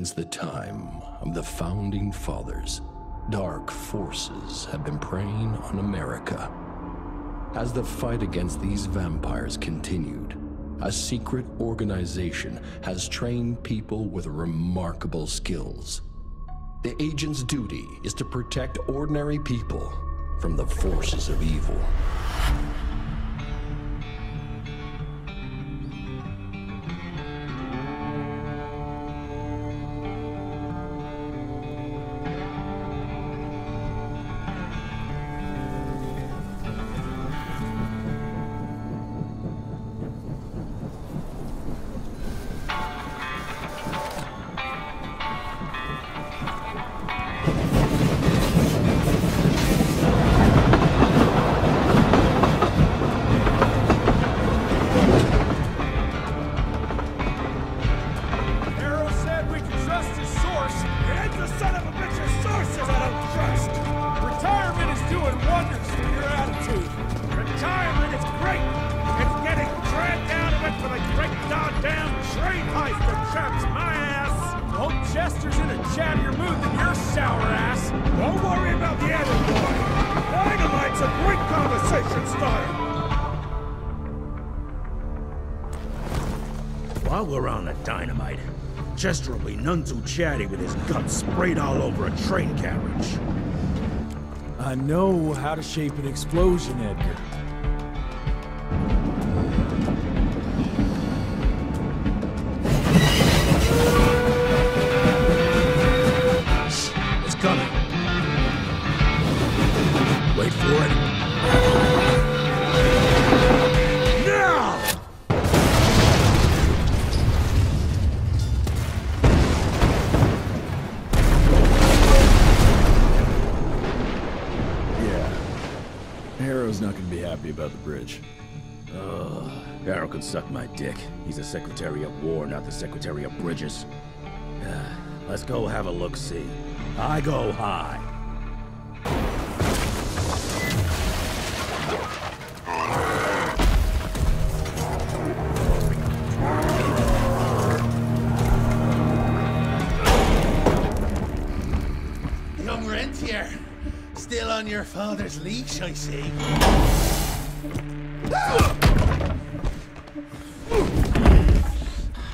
Since the time of the Founding Fathers, dark forces have been preying on America. As the fight against these vampires continued, a secret organization has trained people with remarkable skills. The agent's duty is to protect ordinary people from the forces of evil. While we're on the dynamite, Chester will be none too chatty with his guts sprayed all over a train carriage. I know how to shape an explosion, Edgar. It's coming. Wait for it. Now! Harrow's not gonna be happy about the bridge. Harrow can suck my dick. He's the Secretary of War, not the Secretary of Bridges. Let's go have a look-see. I go high. Young Rentier. Still on your father's leash, I see.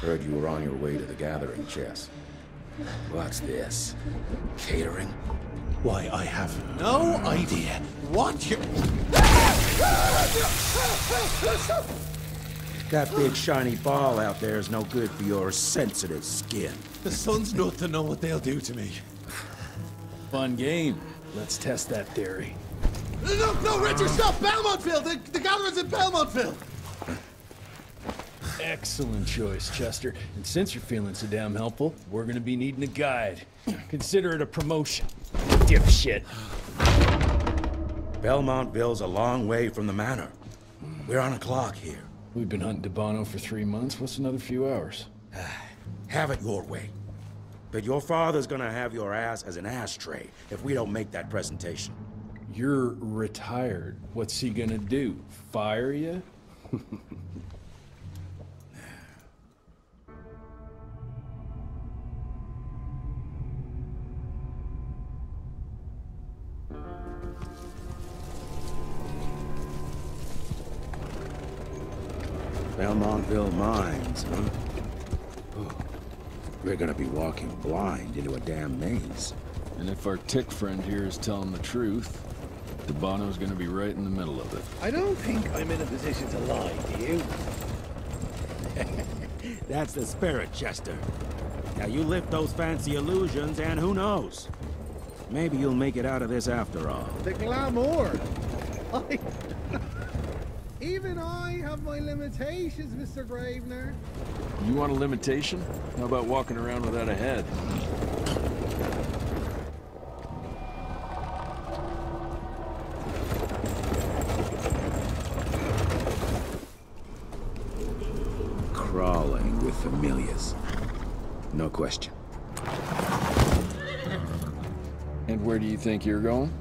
Heard you were on your way to the gathering, Jess. What's this? Catering? Why, I have no idea what you... That big shiny ball out there is no good for your sensitive skin. The sun's not to know what they'll do to me. Fun game. Let's test that theory. No, Richard, stop! Belmontville! The gathering's in Belmontville! Excellent choice, Chester. And since you're feeling so damn helpful, we're gonna be needing a guide. Consider it a promotion. Dipshit. Belmontville's a long way from the manor. We're on a clock here. We've been hunting DeBono for 3 months. What's another few hours? Have it your way. But your father's gonna have your ass as an ashtray if we don't make that presentation. You're retired. What's he gonna do? Fire you? Belmontville Mines, huh? Oh, we're gonna be walking blind into a damn maze. And if our tick friend here is telling the truth, DeBono's gonna be right in the middle of it. I don't think I'm in a position to lie, do you? That's the spirit, Chester. Now you lift those fancy illusions and who knows? Maybe you'll make it out of this after all. The glamour! Even I have my limitations, Mr. Gravener. You want a limitation? How about walking around without a head? Crawling with familiars. No question. And where do you think you're going?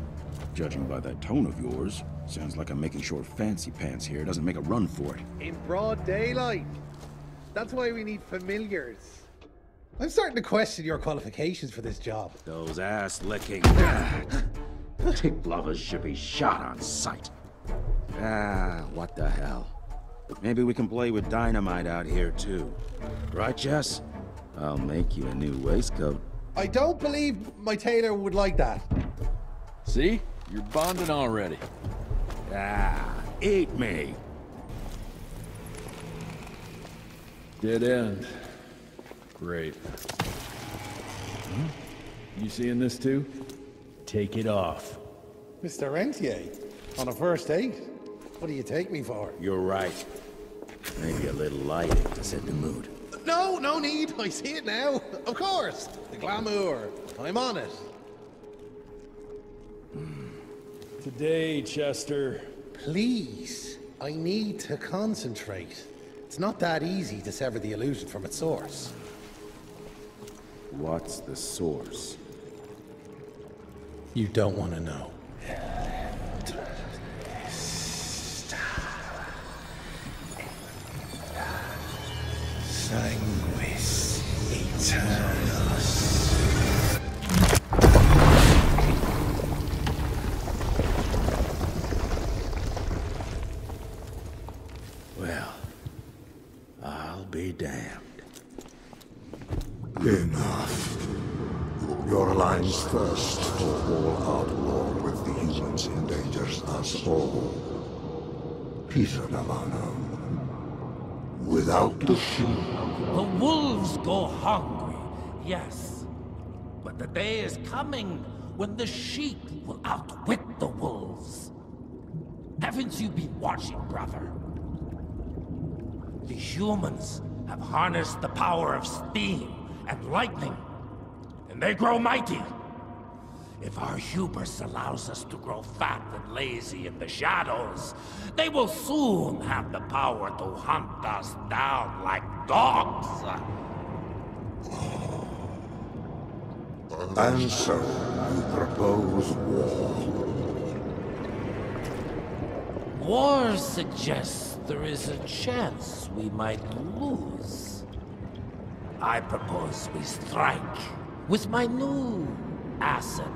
Judging by that tone of yours, sounds like I'm making sure Fancy Pants here doesn't make a run for it. In broad daylight. That's why we need familiars. I'm starting to question your qualifications for this job. Those ass-licking tick lovers should be shot on sight. What the hell? Maybe we can play with dynamite out here, too. Right, Jess? I'll make you a new waistcoat. I don't believe my tailor would like that. See? You're bonding already. Eat me. Dead end. Great. You seeing this too? Take it off. Mr. Rentier, on a first date? What do you take me for? You're right. Maybe a little lighting to set the mood. No, no need. I see it now. Of course. The glamour. I'm on it. Today, Chester. Please. I need to concentrate. It's not that easy to sever the illusion from its source. What's the source? You don't want to know. Sanguis Eternus. Well, I'll be damned. Enough. Your line's thirst for all-out war with the humans endangers us all. Peter Navanum. Without the sheep. The wolves go hungry, yes. But the day is coming when the sheep will outwit the wolves. Haven't you been watching, brother? The humans have harnessed the power of steam and lightning, and they grow mighty. If our hubris allows us to grow fat and lazy in the shadows, they will soon have the power to hunt us down like dogs. And so, you propose war. War suggests there is a chance we might lose. I propose we strike. With my new asset,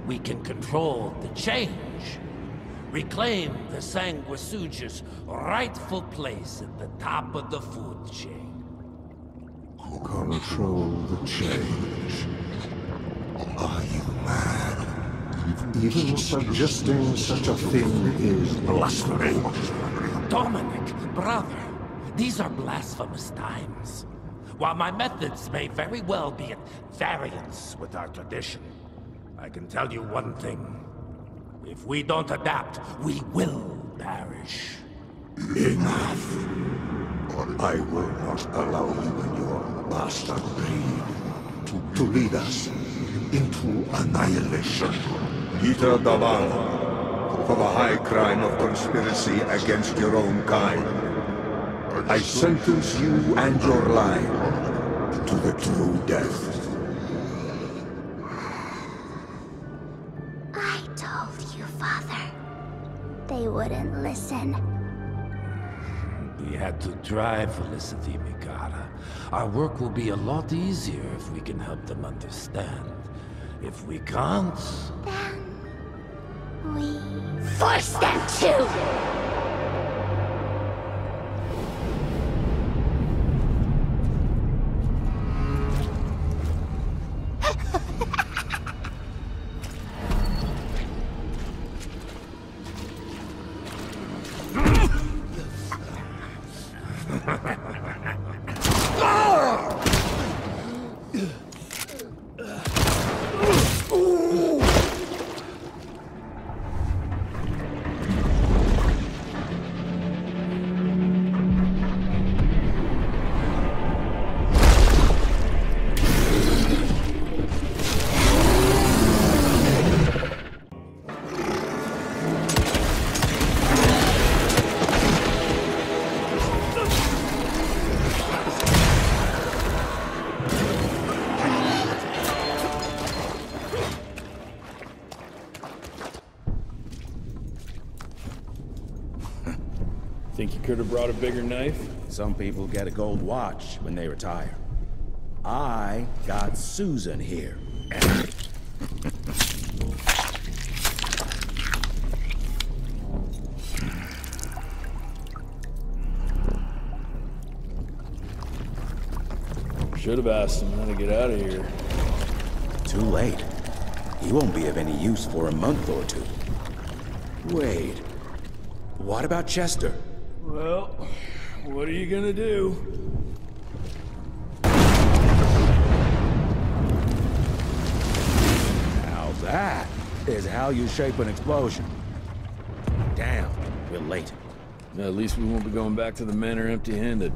we can control the change. Reclaim the Sanguisuja's rightful place at the top of the food chain. Control the change. Are you mad? Even suggesting such a thing is blasphemy. Dominic, brother, these are blasphemous times. While my methods may very well be at variance with our tradition, I can tell you one thing. If we don't adapt, we will perish. Enough. I will not allow you and your bastard breed to lead us into annihilation. Peter Davan, for the high crime of conspiracy against your own kind, I sentence you and your line to the true death. I told you, Father. They wouldn't listen. We had to try, Felicity Mikata. Our work will be a lot easier if we can help them understand. If we can't... Then... we... force them to! Think you could have brought a bigger knife? Some people get a gold watch when they retire. I got Susan here. Should have asked him how to get out of here. Too late. He won't be of any use for a month or two. Wait. What about Chester? Well, what are you gonna do? Now that is how you shape an explosion. Damn, we're late. At least we won't be going back to the manor empty-handed.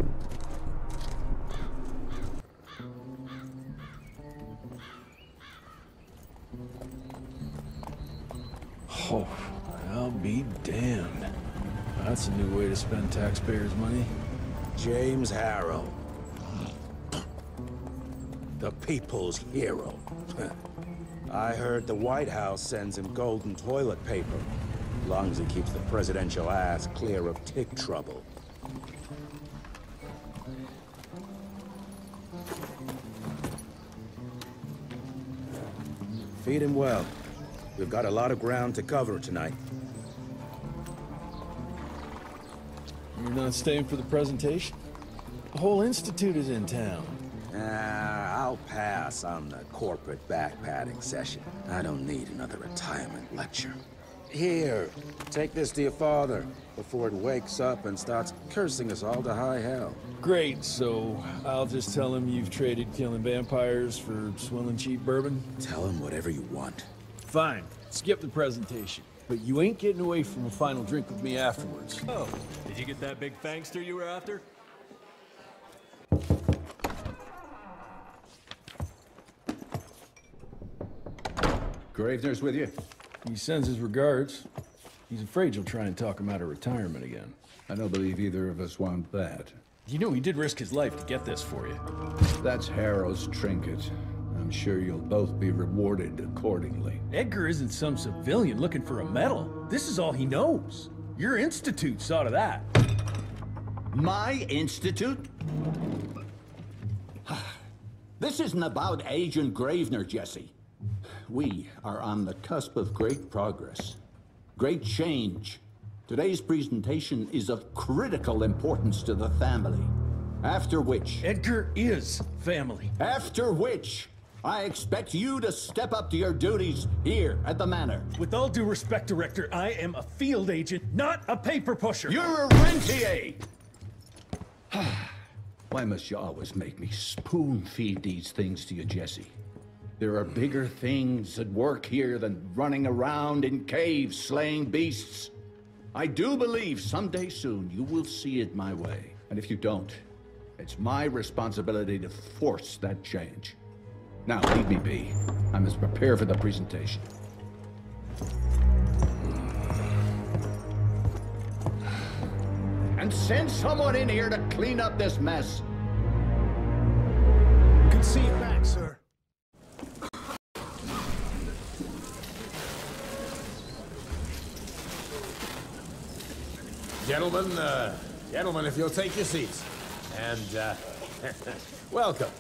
Oh, I'll be damned. That's a new way to spend taxpayers' money. James Harrow. The people's hero. I heard the White House sends him golden toilet paper, as long as he keeps the presidential ass clear of tick trouble. Feed him well. We've got a lot of ground to cover tonight. You're not staying for the presentation? The whole institute is in town. I'll pass on the corporate backpatting session. I don't need another retirement lecture. Here, take this to your father before it wakes up and starts cursing us all to high hell. Great, so I'll just tell him you've traded killing vampires for swilling cheap bourbon? Tell him whatever you want. Fine, skip the presentation. But you ain't getting away from a final drink with me afterwards. Oh, did you get that big fangster you were after? Gravener's with you? He sends his regards. He's afraid you'll try and talk him out of retirement again. I don't believe either of us want that. You know he did risk his life to get this for you. That's Harrow's trinket. I'm sure you'll both be rewarded accordingly. Edgar isn't some civilian looking for a medal. This is all he knows. Your institute saw to that. My institute? This isn't about Agent Gravener, Jesse. We are on the cusp of great progress, great change. Today's presentation is of critical importance to the family. After which... Edgar is family. After which, I expect you to step up to your duties here at the manor. With all due respect, Director, I am a field agent, not a paper pusher. You're a rentier! Why must you always make me spoon-feed these things to you, Jesse? There are bigger things at work here than running around in caves slaying beasts. I do believe someday soon you will see it my way. And if you don't, it's my responsibility to force that change. Now, leave me be. I must prepare for the presentation. And send someone in here to clean up this mess. Good to see you back, sir. Gentlemen, if you'll take your seats. And, welcome.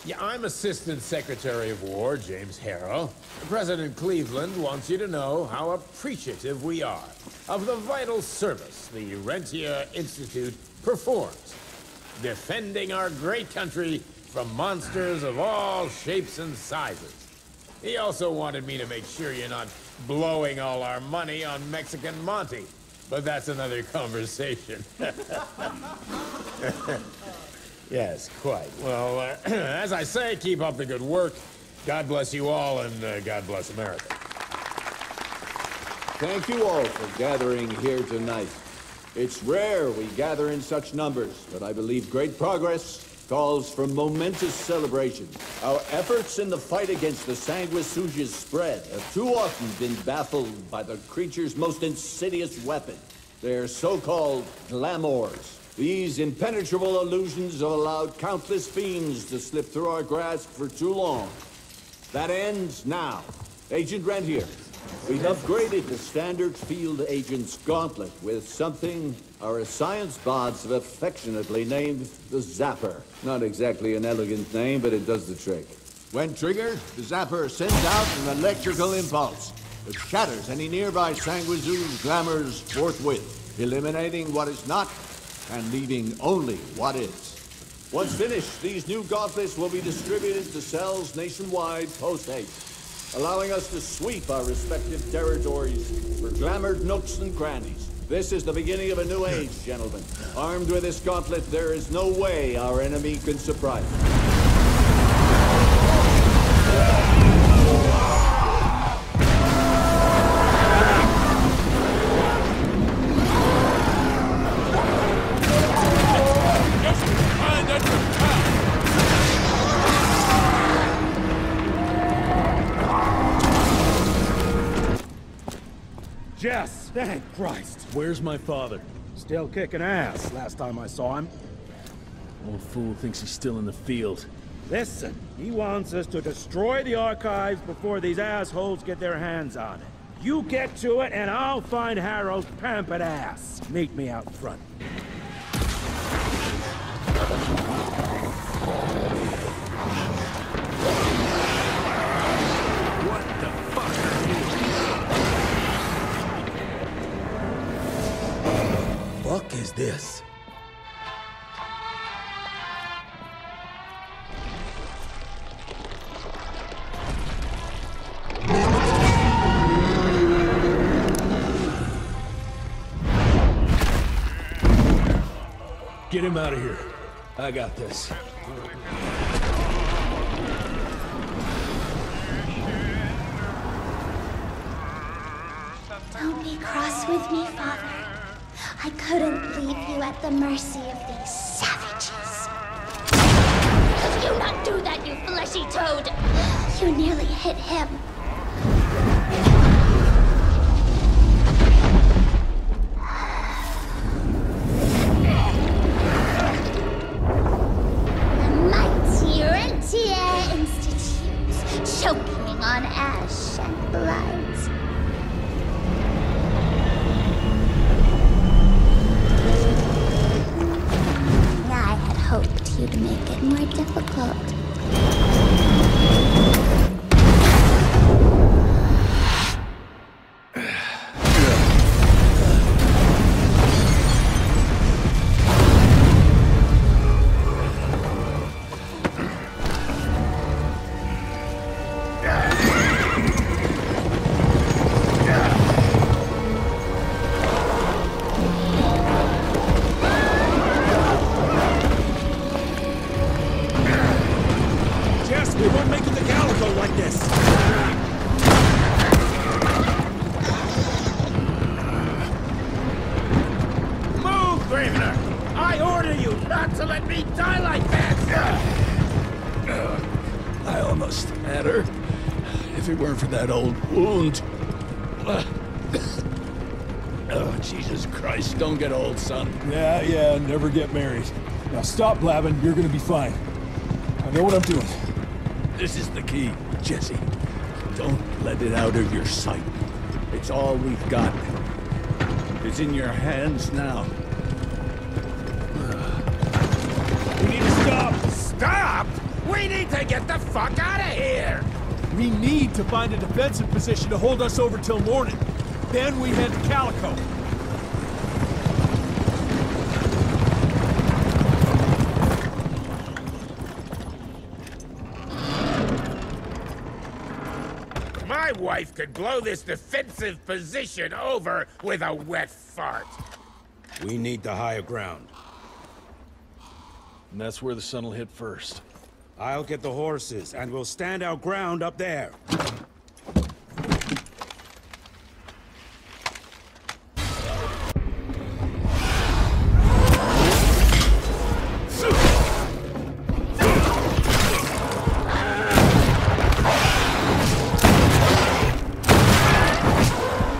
Yeah, I'm Assistant Secretary of War, James Harrow. President Cleveland wants you to know how appreciative we are of the vital service the Rentier Institute performs, defending our great country from monsters of all shapes and sizes. He also wanted me to make sure you're not blowing all our money on Mexican Monty, but that's another conversation. Yes, quite. Well, as I say, keep up the good work. God bless you all, and God bless America. Thank you all for gathering here tonight. It's rare we gather in such numbers, but I believe great progress calls for momentous celebration. Our efforts in the fight against the sanguisuga's spread have too often been baffled by the creature's most insidious weapon, their so-called glamours. These impenetrable illusions have allowed countless fiends to slip through our grasp for too long. That ends now. Agent Rentier, We've upgraded the standard field agent's gauntlet with something our science bots have affectionately named the Zapper. Not exactly an elegant name, but it does the trick. When triggered, the Zapper sends out an electrical impulse that shatters any nearby sanguizu's glamours forthwith, eliminating what is not and leaving only what is. Once finished, these new gauntlets will be distributed to cells nationwide post-haste, allowing us to sweep our respective territories for glamored nooks and crannies. This is the beginning of a new age, gentlemen. Armed with this gauntlet, there is no way our enemy can surprise us. Jess, thank Christ. Where's my father? Still kicking ass, last time I saw him. Old fool thinks he's still in the field. Listen, he wants us to destroy the archives before these assholes get their hands on it. You get to it, and I'll find Harold's pampered ass. Meet me out front. What the fuck Fuck is this? Get him out of here. I got this. Don't be cross with me, Father. I couldn't leave you at the mercy of these savages. Could you not do that, you fleshy toad? You nearly hit him. The mighty Rentier Institute, choking on ash and blood. Hoped you'd make it more difficult. That old wound. Oh, Jesus Christ, don't get old, son. Yeah, never get married. Now stop blabbing, you're gonna be fine. I know what I'm doing. This is the key, Jesse. Don't let it out of your sight. It's all we've got. It's in your hands now. We need to stop! Stop?! We need to get the fuck out of here! We need to find a defensive position to hold us over till morning. Then we head to Calico. My wife could blow this defensive position over with a wet fart. We need the higher ground. And that's where the sun will hit first. I'll get the horses, and we'll stand our ground up there.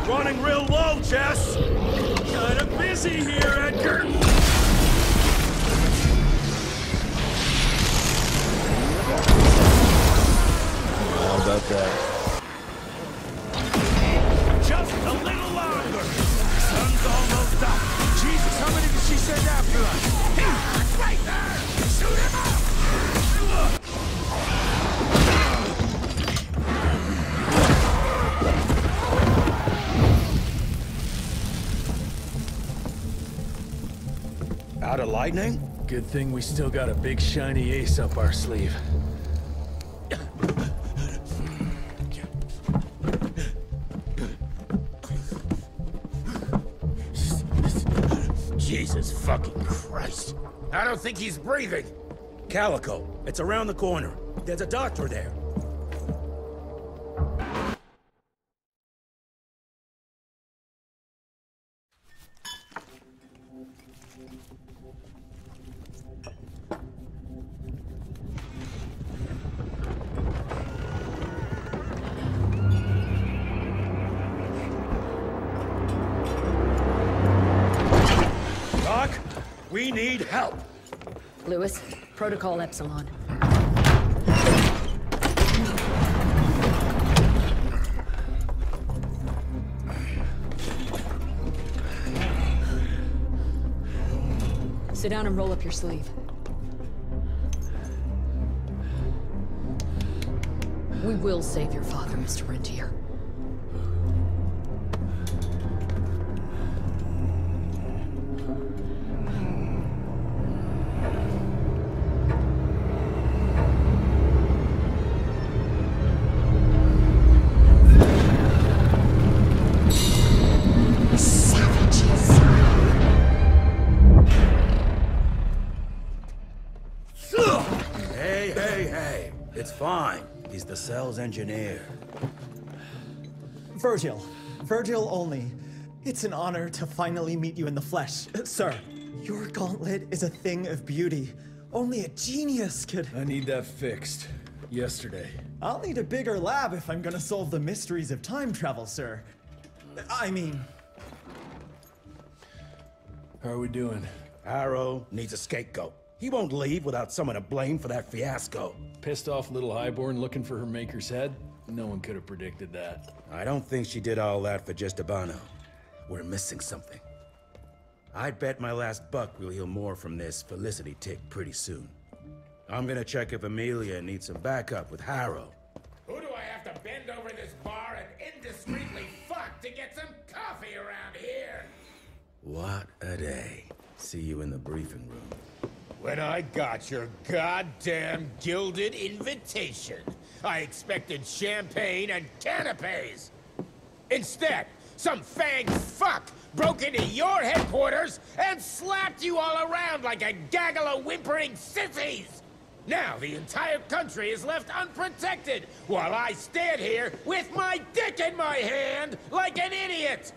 Running real low, Jess! Kinda busy here, Edgar! How about that? monster's after us! He's right there! Shoot him up! Out of lightning? Good thing we still got a big shiny ace up our sleeve. Jesus fucking Christ. I don't think he's breathing. Calico, it's around the corner. There's a doctor there. We need help. Lewis, Protocol Epsilon. Sit down and roll up your sleeve. We will save your father, Mr. Rentier. It's fine. He's the cell's engineer. Virgil. Virgil only. It's an honor to finally meet you in the flesh. Sir, your gauntlet is a thing of beauty. Only a genius could... I need that fixed. Yesterday. I'll need a bigger lab if I'm gonna solve the mysteries of time travel, sir. I mean... How are we doing? Arrow needs a scapegoat. He won't leave without someone to blame for that fiasco. Pissed off little highborn looking for her maker's head? No one could have predicted that. I don't think she did all that for just Abano. We're missing something. I'd bet my last buck we'll hear more from this Felicity tick pretty soon. I'm gonna check if Amelia needs some backup with Harrow. Who do I have to bend over this bar and indiscreetly fuck to get some coffee around here? What a day. See you in the briefing room. When I got your goddamn gilded invitation, I expected champagne and canapes. Instead, some fanged fuck broke into your headquarters and slapped you all around like a gaggle of whimpering sissies. Now the entire country is left unprotected while I stand here with my dick in my hand like an idiot.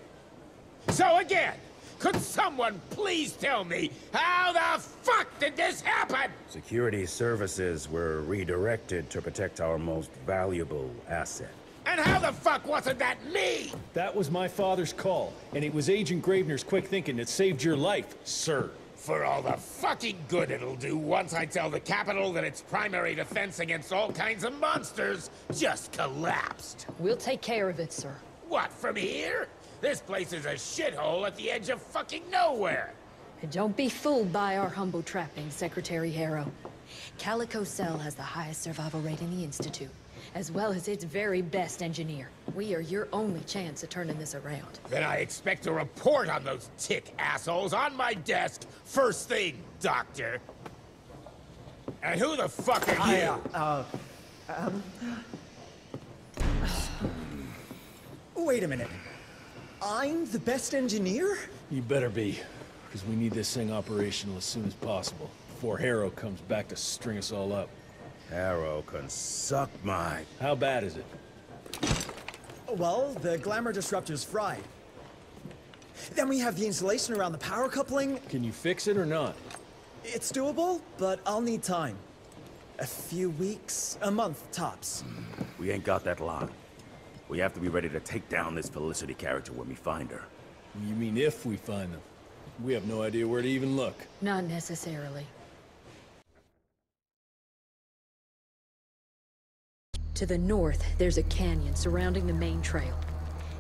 So again, could someone please tell me how the fuck did this happen? Security services were redirected to protect our most valuable asset. And how the fuck wasn't that me? That was my father's call, and it was Agent Gravener's quick thinking that saved your life, sir. For all the fucking good it'll do once I tell the Capitol that its primary defense against all kinds of monsters just collapsed. We'll take care of it, sir. What, from here? This place is a shithole at the edge of fucking nowhere. And don't be fooled by our humble trappings, Secretary Harrow. Calico Cell has the highest survival rate in the Institute, as well as its very best engineer. We are your only chance at turning this around. Then I expect a report on those tick assholes on my desk first thing, Doctor. And who the fuck are you? Wait a minute. I'm the best engineer? You better be, because we need this thing operational as soon as possible, before Harrow comes back to string us all up. Harrow can suck my... How bad is it? Well, the glamour disruptor's fried. Then we have the insulation around the power coupling. Can you fix it or not? It's doable, but I'll need time. A few weeks, a month tops. We ain't got that long. We have to be ready to take down this Felicity character when we find her. You mean if we find them? We have no idea where to even look. Not necessarily. To the north, there's a canyon surrounding the main trail.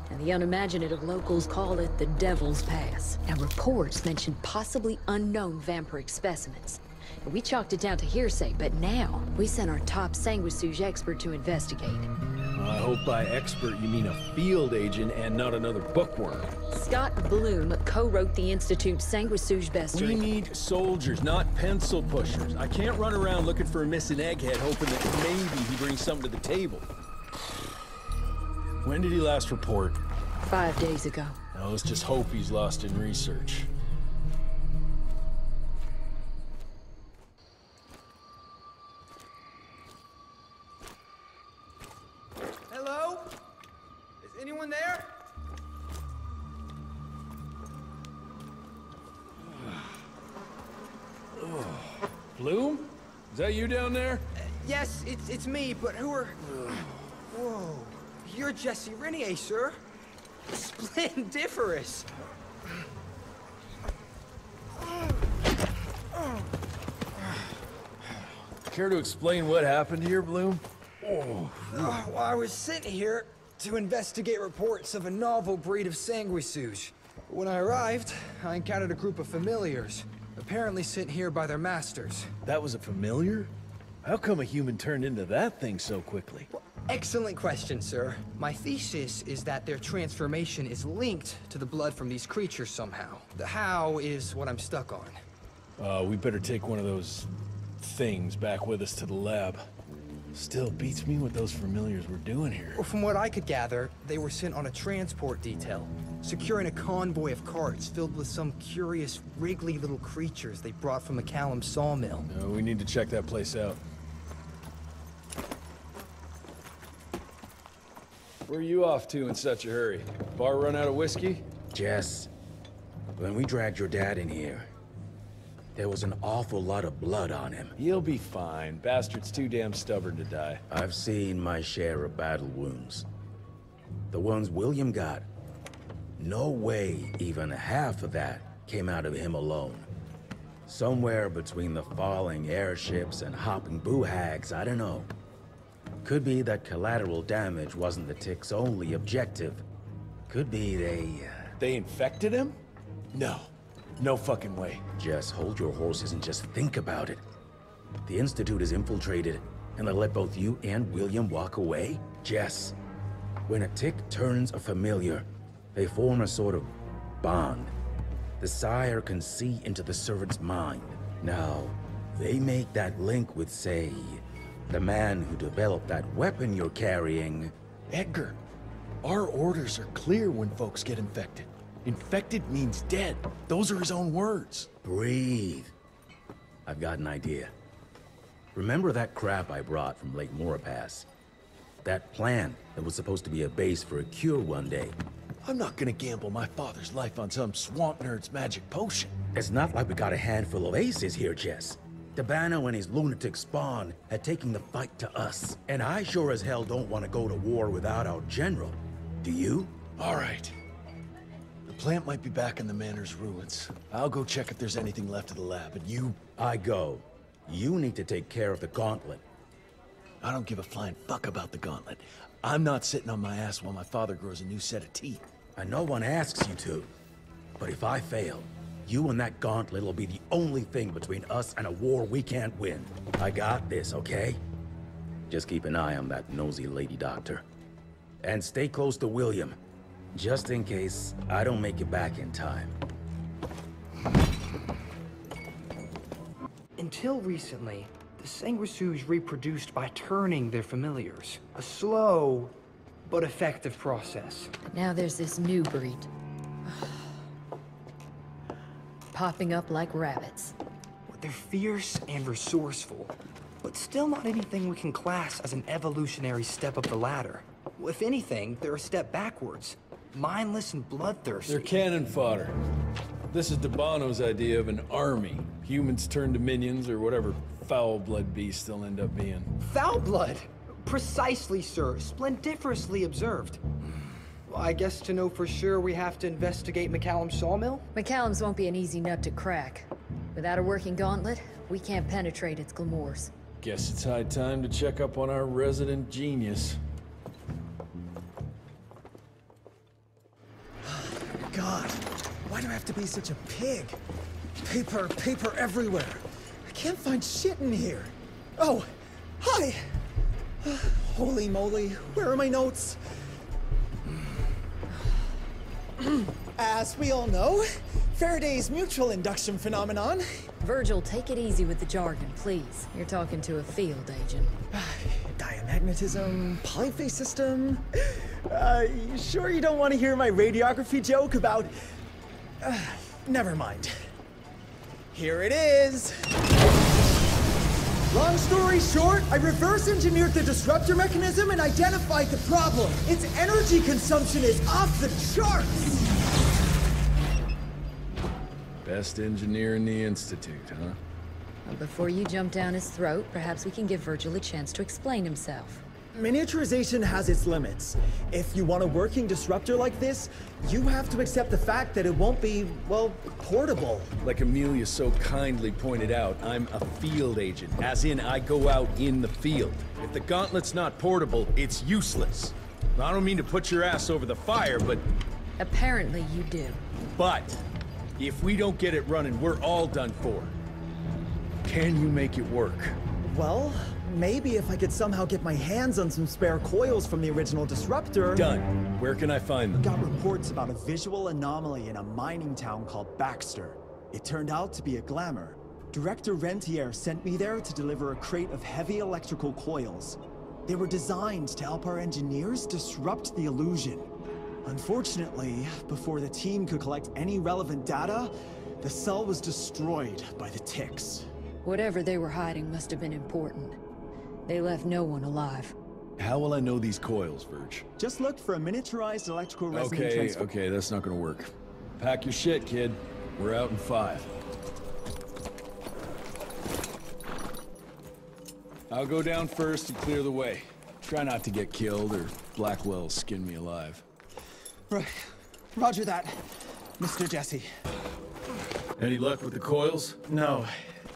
and the unimaginative locals call it the Devil's Pass. Now, reports mention possibly unknown vampiric specimens. We chalked it down to hearsay, but now we sent our top sanguisuge expert to investigate. I hope by expert you mean a field agent and not another bookworm. Scott Bloom co-wrote the Institute's sanguisuge bestiary. We need soldiers, not pencil pushers. I can't run around looking for a missing egghead hoping that maybe he brings something to the table. When did he last report? 5 days ago. Now let's just hope he's lost in research. Hello? Is anyone there? Bloom? Is that you down there? Yes, it's me, but who are... Whoa. You're Jesse Rentier, sir. Splendiferous. Care to explain what happened here, Bloom? Well, I was sent here to investigate reports of a novel breed of sanguisuge. When I arrived, I encountered a group of familiars, apparently sent here by their masters. That was a familiar? How come a human turned into that thing so quickly? Well, excellent question, sir. My thesis is that their transformation is linked to the blood from these creatures somehow. The how is what I'm stuck on. We better take one of those things back with us to the lab. Still beats me what those familiars were doing here. Well, from what I could gather, they were sent on a transport detail, securing a convoy of carts filled with some curious, wriggly little creatures they brought from McCallum's sawmill. We need to check that place out. Where are you off to in such a hurry? Bar run out of whiskey? Jess, when we dragged your dad in here, there was an awful lot of blood on him. He'll be fine. Bastard's too damn stubborn to die. I've seen my share of battle wounds. The ones William got. No way even half of that came out of him alone. Somewhere between the falling airships and hopping boo-hags, I don't know. Could be that collateral damage wasn't the Tick's only objective. Could be They infected him? No. No fucking way. Just hold your horses and just think about it. The Institute is infiltrated, and they let both you and William walk away? Jess, when a Tick turns a familiar, they form a sort of bond. The sire can see into the servant's mind. Now, they make that link with, say, the man who developed that weapon you're carrying. Edgar, our orders are clear when folks get infected. Infected means dead. Those are his own words. Breathe. I've got an idea. Remember that crap I brought from Lake Morapass? That plan that was supposed to be a base for a cure one day. I'm not gonna gamble my father's life on some swamp nerd's magic potion. It's not like we got a handful of aces here, Jess. Dabano and his lunatic spawn had taken the fight to us. And I sure as hell don't want to go to war without our general. Do you? All right. The plant might be back in the manor's ruins. I'll go check if there's anything left of the lab, and you... I go. You need to take care of the gauntlet. I don't give a flying fuck about the gauntlet. I'm not sitting on my ass while my father grows a new set of teeth. And no one asks you to. But if I fail, you and that gauntlet will be the only thing between us and a war we can't win. I got this, okay? Just keep an eye on that nosy lady doctor. And stay close to William, just in case I don't make it back in time. Until recently, the sanguisuge reproduced by turning their familiars. A slow, but effective process. But now there's this new breed. Popping up like rabbits. They're fierce and resourceful, but still not anything we can class as an evolutionary step up the ladder. If anything, they're a step backwards. Mindless and bloodthirsty. They're cannon fodder. This is Dabano's idea of an army. Humans turn to minions or whatever foul blood beasts they'll end up being. Foul blood? Precisely, sir. Splendiferously observed. Well, I guess to know for sure we have to investigate McCallum's sawmill? McCallum's won't be an easy nut to crack. Without a working gauntlet, we can't penetrate its glamours. Guess it's high time to check up on our resident genius. Why do I have to be such a pig? Paper everywhere. I can't find shit in here. Oh, hi! Holy moly, where are my notes? As we all know, Faraday's mutual induction phenomenon. Virgil, take it easy with the jargon, please. You're talking to a field agent. Diamagnetism, polyphase system. You sure you don't want to hear my radiography joke about... never mind. Here it is. Long story short, I reverse engineered the disruptor mechanism and identified the problem. Its energy consumption is off the charts. Best engineer in the Institute, huh? Well, before you jump down his throat, perhaps we can give Virgil a chance to explain himself. Miniaturization has its limits. If you want a working disruptor like this, you have to accept the fact that it won't be, well, portable. Like Amelia so kindly pointed out, I'm a field agent, as in I go out in the field. If the gauntlet's not portable, it's useless. I don't mean to put your ass over the fire, but... Apparently you do. But, if we don't get it running, we're all done for. Can you make it work? Well, maybe if I could somehow get my hands on some spare coils from the original disruptor... Done. Where can I find them? Got reports about a visual anomaly in a mining town called Baxter. It turned out to be a glamour. Director Rentier sent me there to deliver a crate of heavy electrical coils. They were designed to help our engineers disrupt the illusion. Unfortunately, before the team could collect any relevant data, the cell was destroyed by the ticks. Whatever they were hiding must have been important. They left no one alive. How will I know these coils, Verge? Just look for a miniaturized electrical resonant transformer. Okay, that's not gonna work. Pack your shit, kid. We're out in 5. I'll go down first and clear the way. Try not to get killed or Blackwell skin me alive. Right. Roger that, Mr. Jesse. Any luck with the coils? No.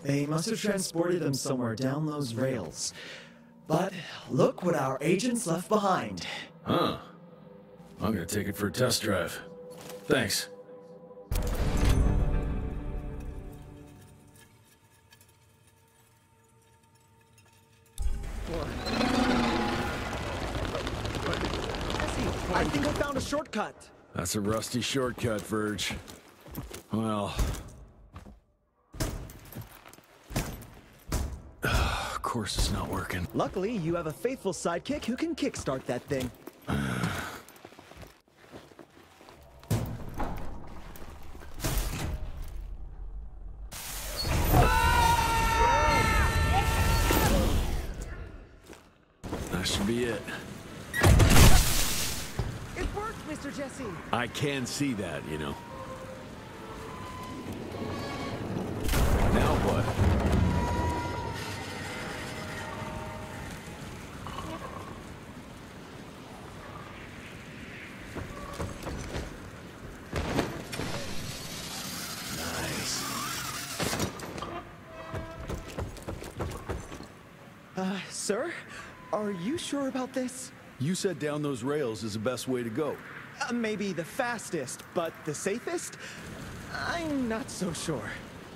They must have transported them somewhere down those rails. But look what our agents left behind. Huh. I'm gonna take it for a test drive. Thanks. I think I found a shortcut. That's a rusty shortcut, Verge. Well... of course it's not working. Luckily, you have a faithful sidekick who can kickstart that thing. That should be it. It worked, Mr. Jesse! I can see that, you know. Now what? Sir? Are you sure about this? You said down those rails is the best way to go. Maybe the fastest, but the safest? I'm not so sure.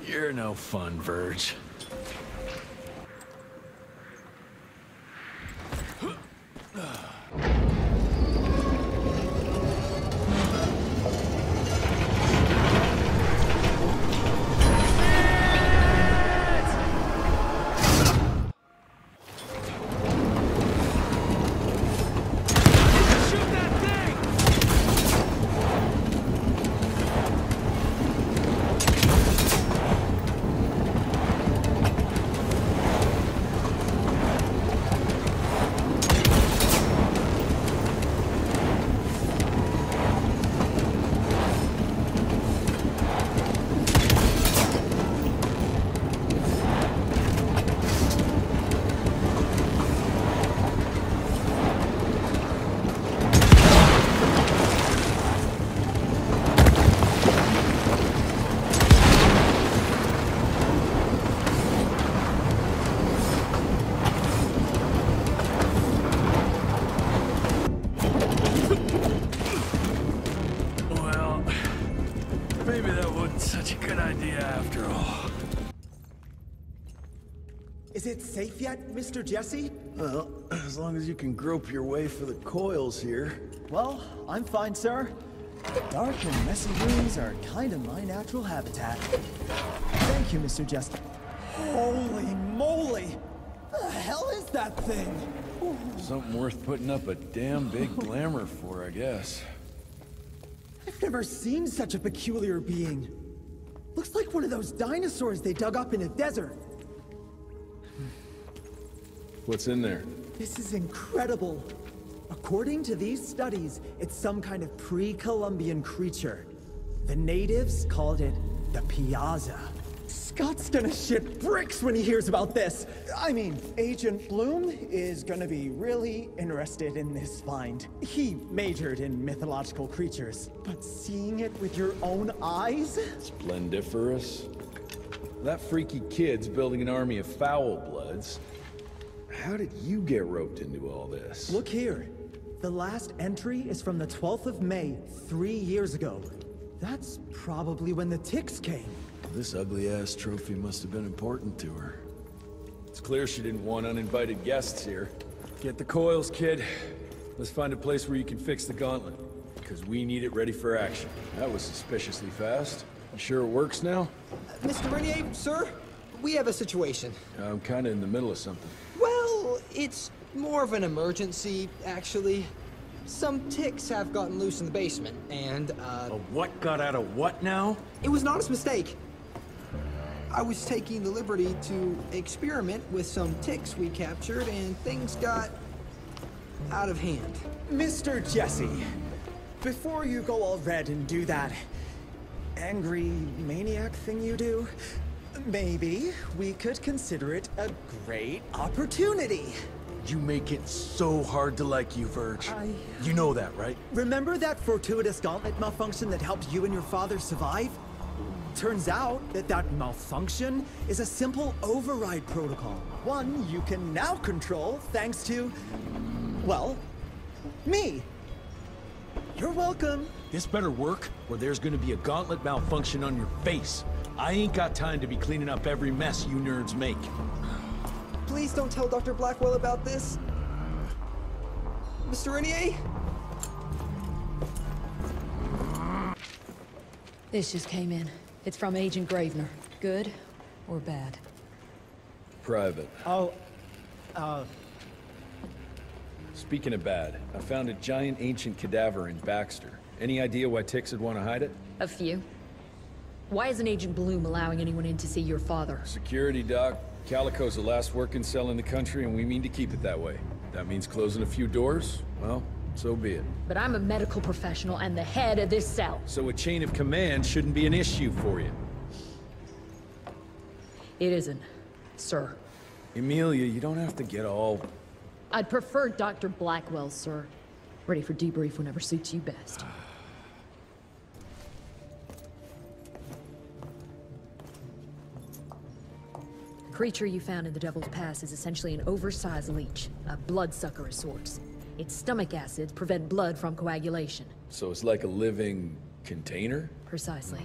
You're no fun, Verge. idea after all. Is it safe yet, Mr. Jesse? Well, as long as you can grope your way for the coils here. Well, I'm fine, sir. Dark and messy rooms are kind of my natural habitat. Thank you, Mr. Jesse. Holy moly! The hell is that thing? Something worth putting up a damn big glamour for, I guess. I've never seen such a peculiar being. Looks like one of those dinosaurs they dug up in a desert. What's in there? This is incredible. According to these studies, it's some kind of pre-Columbian creature. The natives called it the Piazza. Scott's gonna shit bricks when he hears about this. I mean, Agent Bloom is gonna be really interested in this find. He majored in mythological creatures, but seeing it with your own eyes? Splendiferous. That freaky kid's building an army of foul bloods. How did you get roped into all this? Look here. The last entry is from the 12th of May, 3 years ago. That's probably when the ticks came. This ugly-ass trophy must have been important to her. It's clear she didn't want uninvited guests here. Get the coils, kid. Let's find a place where you can fix the gauntlet. Because we need it ready for action. That was suspiciously fast. You sure it works now? Mr. Rentier, sir, we have a situation. I'm kinda in the middle of something. Well, it's more of an emergency, actually. Some ticks have gotten loose in the basement, and, A what got out of what now? It was an honest mistake. I was taking the liberty to experiment with some ticks we captured, and things got out of hand. Mr. Jesse, before you go all red and do that angry maniac thing you do, maybe we could consider it a great opportunity. You make it so hard to like you, Verge. You know that, right? Remember that fortuitous gauntlet malfunction that helped you and your father survive? Turns out that malfunction is a simple override protocol. One you can now control thanks to, well, me. You're welcome. This better work, or there's gonna be a gauntlet malfunction on your face. I ain't got time to be cleaning up every mess you nerds make. Please don't tell Dr. Blackwell about this. Mr. Rentier? This just came in. It's from Agent Gravener. Good or bad? Private. Oh, Speaking of bad, I found a giant ancient cadaver in Baxter. Any idea why ticks would want to hide it? A few. Why isn't Agent Bloom allowing anyone in to see your father? Security, Doc. Calico's the last working cell in the country, and we mean to keep it that way. That means closing a few doors? Well, so be it. But I'm a medical professional and the head of this cell. So a chain of command shouldn't be an issue for you. It isn't, sir. Emilia, you don't have to get all... I'd prefer Dr. Blackwell, sir. Ready for debrief whenever suits you best. The creature you found in the Devil's Pass is essentially an oversized leech, a bloodsucker of sorts. Its stomach acids prevent blood from coagulation. So it's like a living container? Precisely.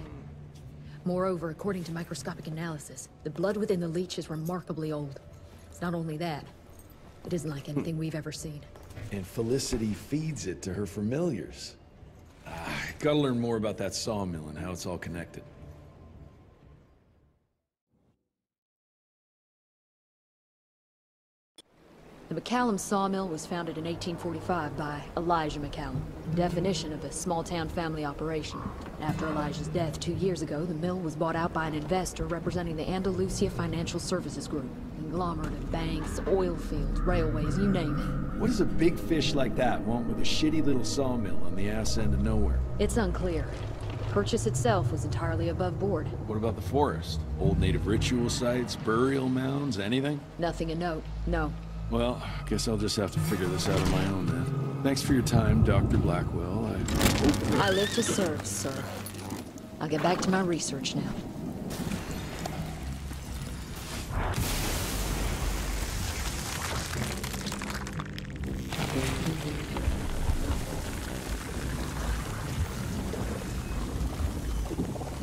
Moreover, according to microscopic analysis, the blood within the leech is remarkably old. It's not only that, it isn't like anything we've ever seen. And Felicity feeds it to her familiars. Gotta learn more about that sawmill and how it's all connected. The McCallum sawmill was founded in 1845 by Elijah McCallum, definition of a small-town family operation. After Elijah's death 2 years ago, the mill was bought out by an investor representing the Andalusia Financial Services Group. Conglomerate of banks, oil fields, railways, you name it. What does a big fish like that want with a shitty little sawmill on the ass end of nowhere? It's unclear. The purchase itself was entirely above board. What about the forest? Old native ritual sites, burial mounds, anything? Nothing of note, no. Well, guess I'll just have to figure this out on my own then. Thanks for your time, Dr. Blackwell. I live to serve, sir. I'll get back to my research now.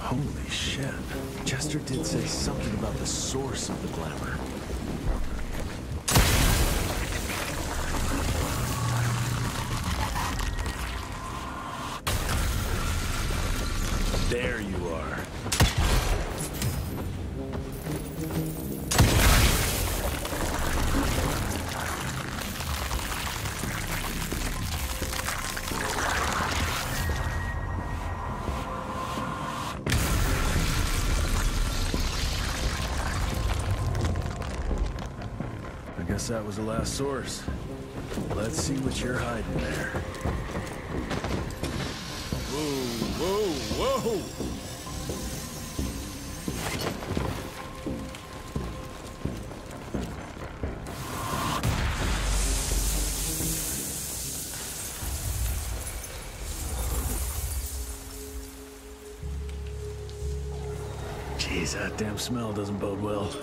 Holy shit. Chester did say something about the source of the glamour. There you are. I guess that was the last source. Let's see what you're hiding there. Whoa, whoa, whoa! Jeez, that damn smell doesn't bode well.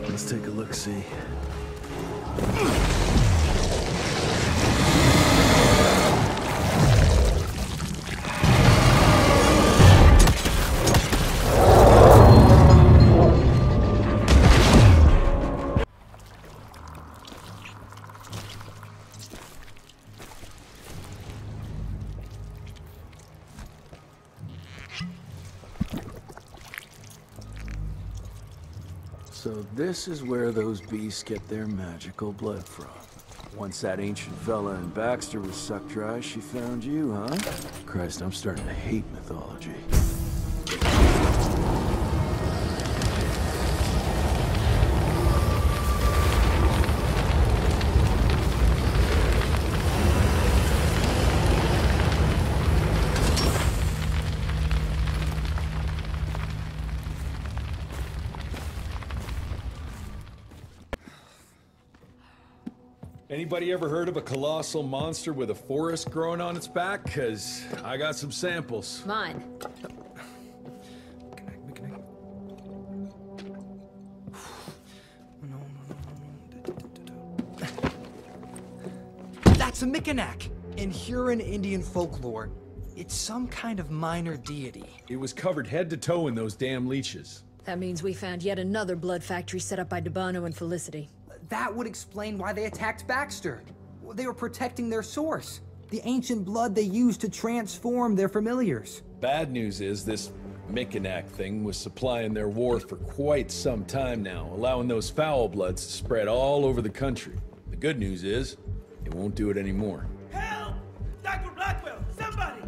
Let's take a look-see. So this is where those beasts get their magical blood from. Once that ancient fella in Baxter was sucked dry, she found you, huh? Christ, I'm starting to hate mythology. Anybody ever heard of a colossal monster with a forest growing on its back? 'Cause I got some samples. Mine. That's a Mikanak! In Huron Indian folklore, it's some kind of minor deity. It was covered head to toe in those damn leeches. That means we found yet another blood factory set up by Debano and Felicity. That would explain why they attacked Baxter. They were protecting their source. The ancient blood they used to transform their familiars. Bad news is this Mikanak thing was supplying their war for quite some time now, allowing those foul bloods to spread all over the country. The good news is, it won't do it anymore. Help! Dr. Blackwell, somebody!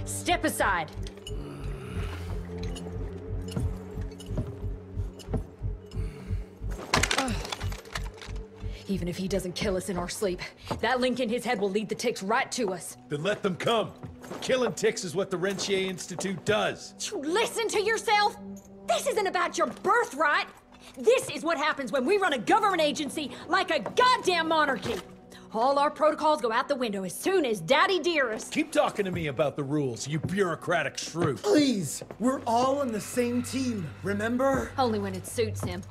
Step aside! Even if he doesn't kill us in our sleep, that link in his head will lead the ticks right to us. Then let them come. Killing ticks is what the Rentier Institute does. You listen to yourself? This isn't about your birthright. This is what happens when we run a government agency like a goddamn monarchy. All our protocols go out the window as soon as Daddy Dearest. Keep talking to me about the rules, you bureaucratic shrew. Please! We're all on the same team, remember? Only when it suits him.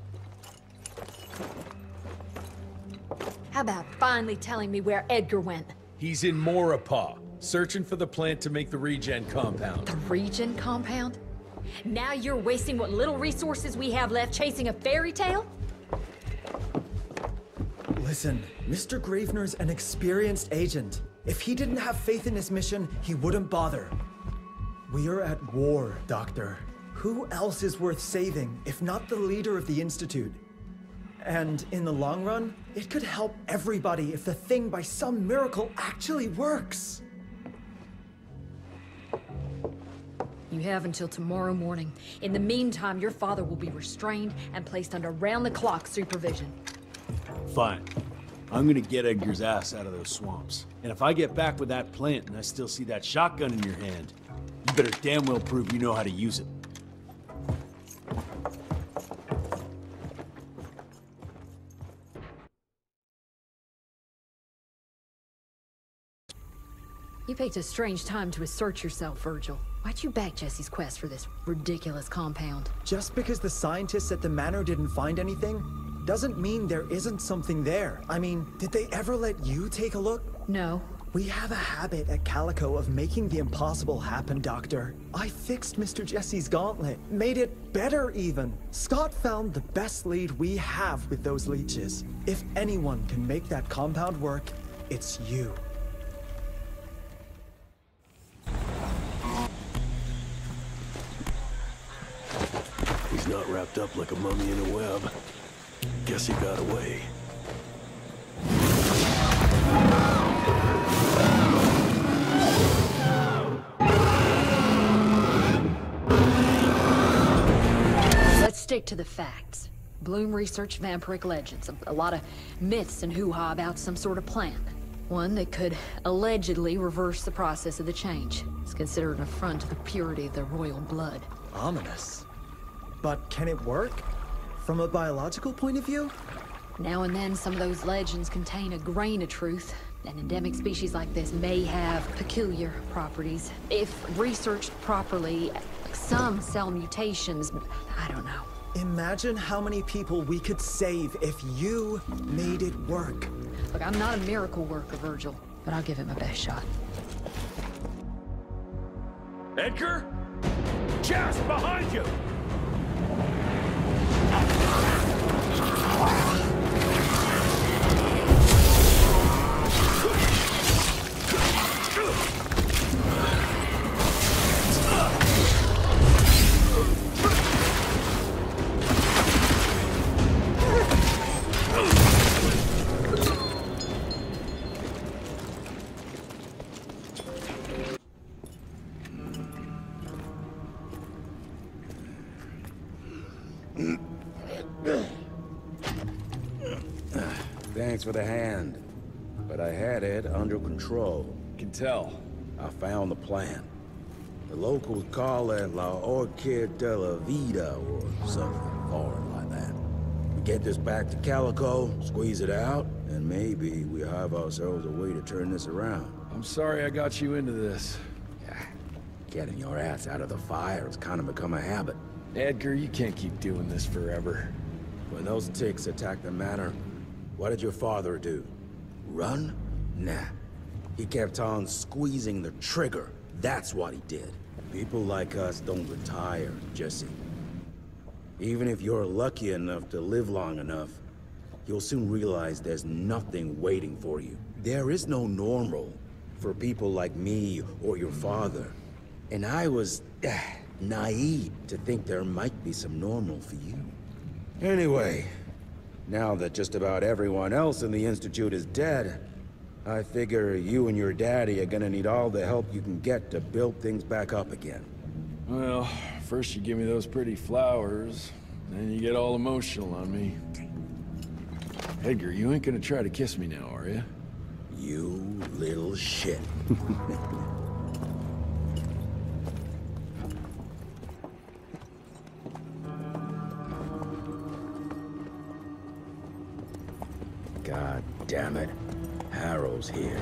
How about finally telling me where Edgar went? He's in Maurepas, searching for the plant to make the regen compound. The regen compound? Now you're wasting what little resources we have left chasing a fairy tale? Listen, Mr. Gravener's an experienced agent. If he didn't have faith in his mission, he wouldn't bother. We are at war, Doctor. Who else is worth saving, if not the leader of the Institute? And in the long run, it could help everybody if the thing by some miracle actually works. You have until tomorrow morning. In the meantime, your father will be restrained and placed under round-the-clock supervision. Fine. I'm gonna get Edgar's ass out of those swamps. And if I get back with that plant and I still see that shotgun in your hand, you better damn well prove you know how to use it. You picked a strange time to assert yourself, Virgil. Why'd you back Jesse's quest for this ridiculous compound? Just because the scientists at the manor didn't find anything, doesn't mean there isn't something there. I mean, did they ever let you take a look? No. We have a habit at Calico of making the impossible happen, Doctor. I fixed Mr. Jesse's gauntlet, made it better even. Scott found the best lead we have with those leeches. If anyone can make that compound work, it's you. He's not wrapped up like a mummy in a web. Guess he got away. Let's stick to the facts. Bloom researched vampiric legends, a lot of myths and hoo-ha about some sort of plant. One that could allegedly reverse the process of the change. It's considered an affront to the purity of the royal blood. Ominous. But can it work? From a biological point of view? Now and then, some of those legends contain a grain of truth. An endemic species like this may have peculiar properties. If researched properly, some cell mutations, I don't know. Imagine how many people we could save if you made it work. Look, I'm not a miracle worker, Virgil, but I'll give it my best shot. Edgar? Just behind you! Thanks for the hand, but I had it under control. Can tell. I found the plan. The locals call it La Orchid de la Vida or something foreign like that. We get this back to Calico, squeeze it out, and maybe we have ourselves a way to turn this around. I'm sorry I got you into this. Getting your ass out of the fire has kind of become a habit. Edgar, you can't keep doing this forever. When those ticks attacked the manor, what did your father do? Run? Nah. He kept on squeezing the trigger. That's what he did. People like us don't retire, Jesse. Even if you're lucky enough to live long enough, you'll soon realize there's nothing waiting for you. There is no normal for people like me or your father. And I was naive to think there might be some normal for you. Anyway, now that just about everyone else in the Institute is dead, I figure you and your daddy are gonna need all the help you can get to build things back up again. Well, first you give me those pretty flowers, then you get all emotional on me. Edgar, you ain't gonna try to kiss me now, are you? You little shit. God damn it. Harrow's here.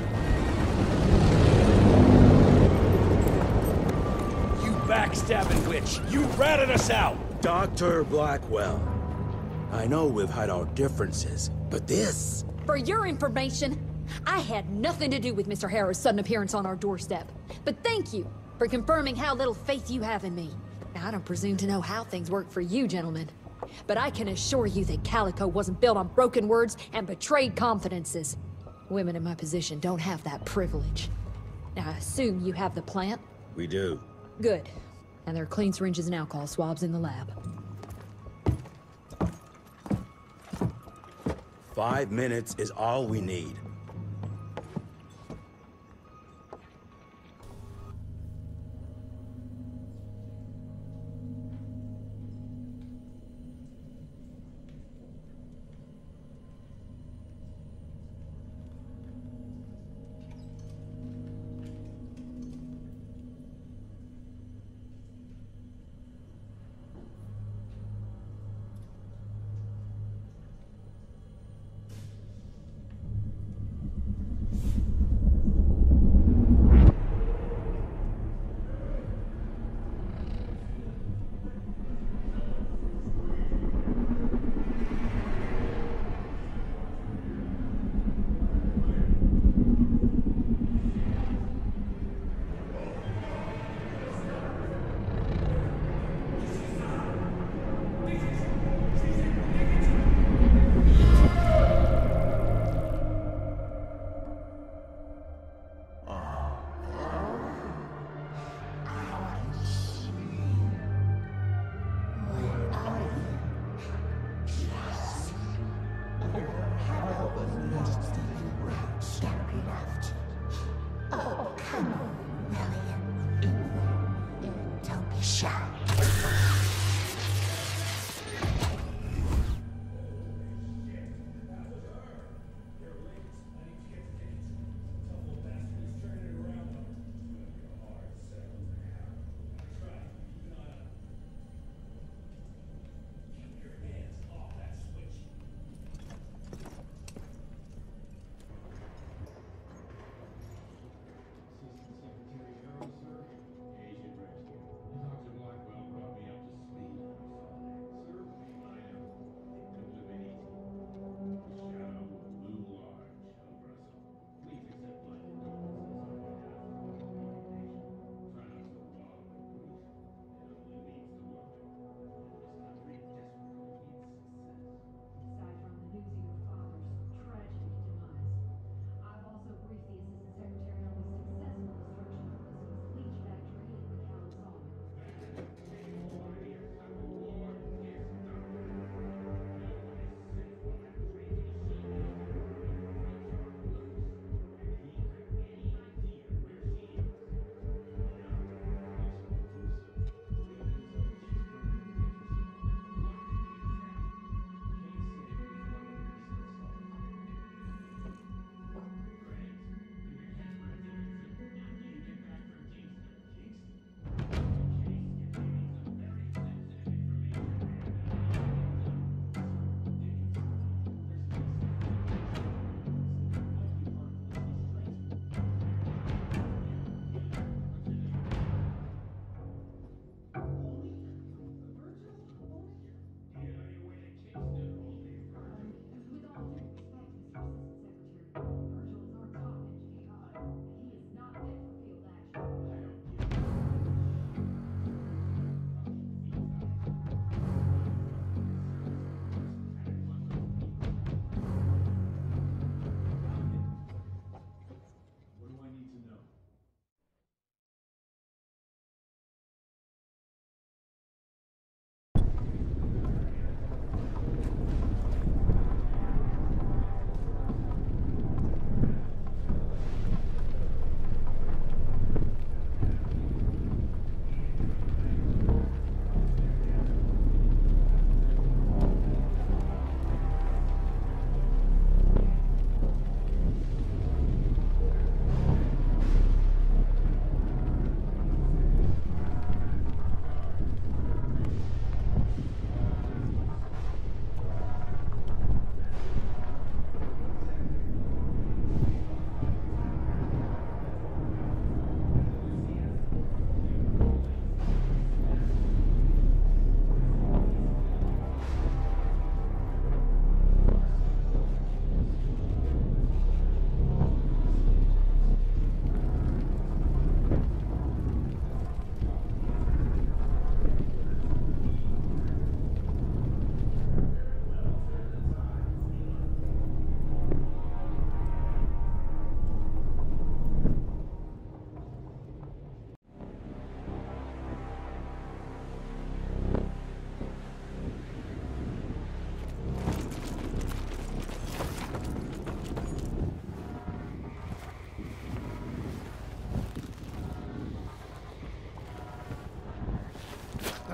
You backstabbing witch! You ratted us out! Dr. Blackwell. I know we've had our differences, but this... For your information, I had nothing to do with Mr. Harrow's sudden appearance on our doorstep. But thank you for confirming how little faith you have in me. Now, I don't presume to know how things work for you, gentlemen. But I can assure you that Calico wasn't built on broken words and betrayed confidences. Women in my position don't have that privilege. Now, I assume you have the plant? We do. Good. And there are clean syringes and alcohol swabs in the lab. 5 minutes is all we need.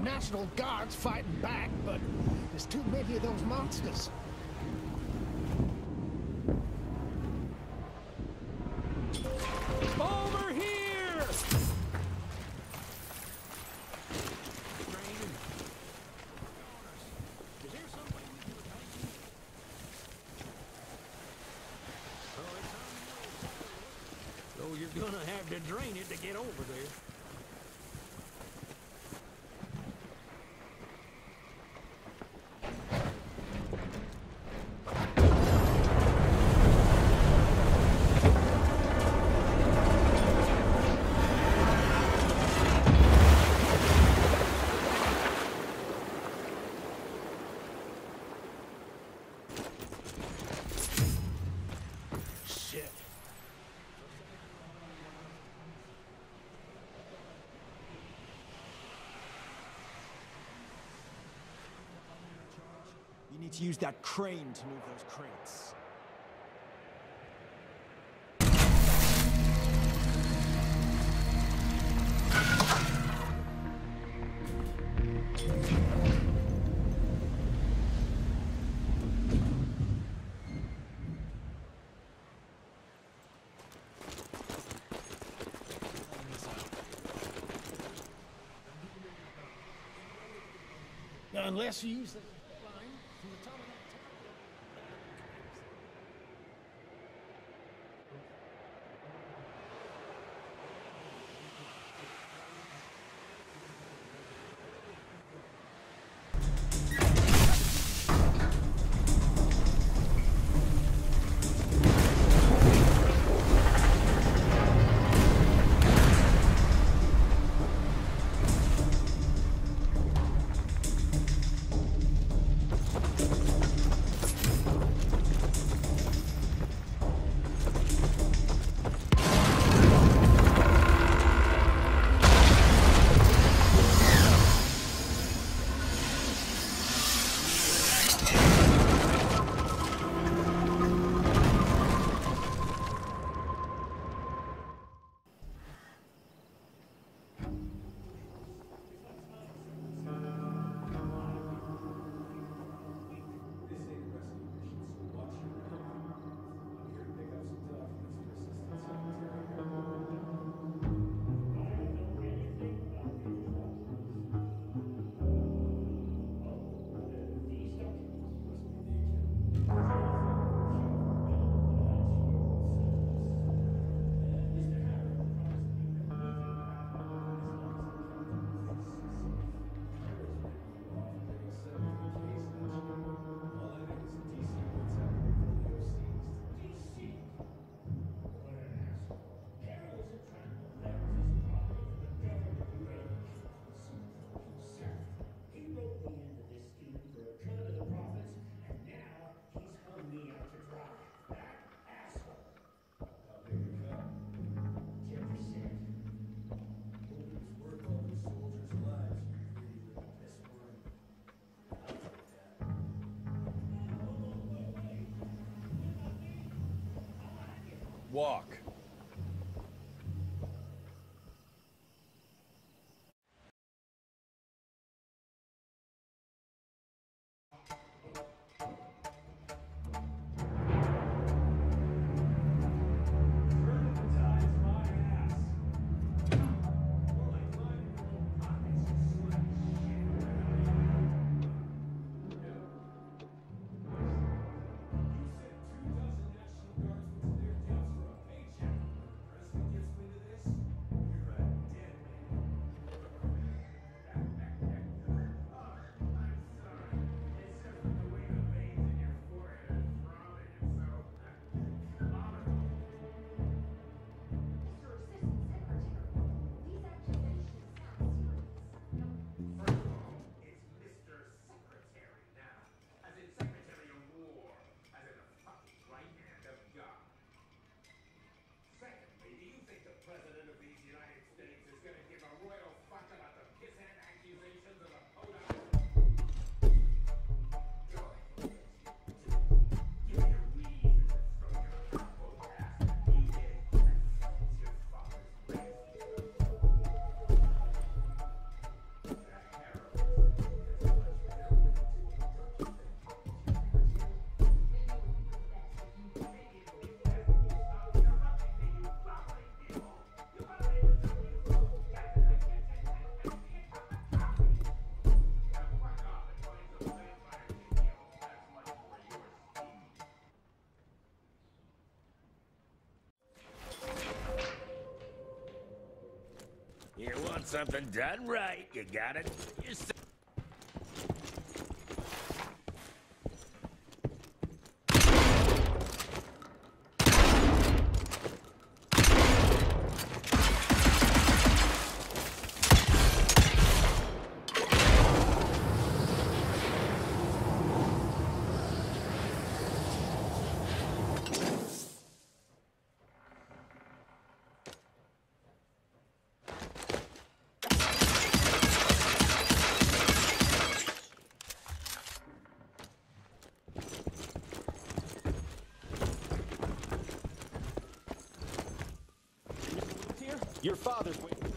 National Guard's fighting back, but there's too many of those monsters. Over here! So you're gonna have to drain it to get over there. You need to use that crane to move those crates. Unless you use the line from the top of that Walk. Paycheck. want something done right, you gotta do it yourself. Your father's waiting.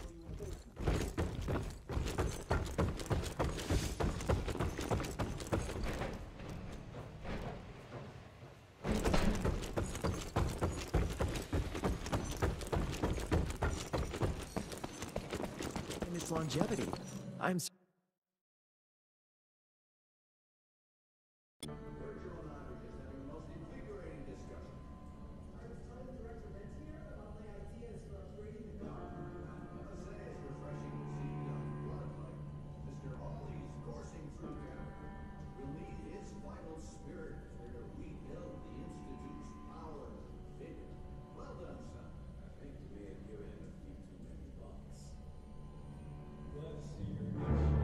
And its longevity. I'm so Let's see your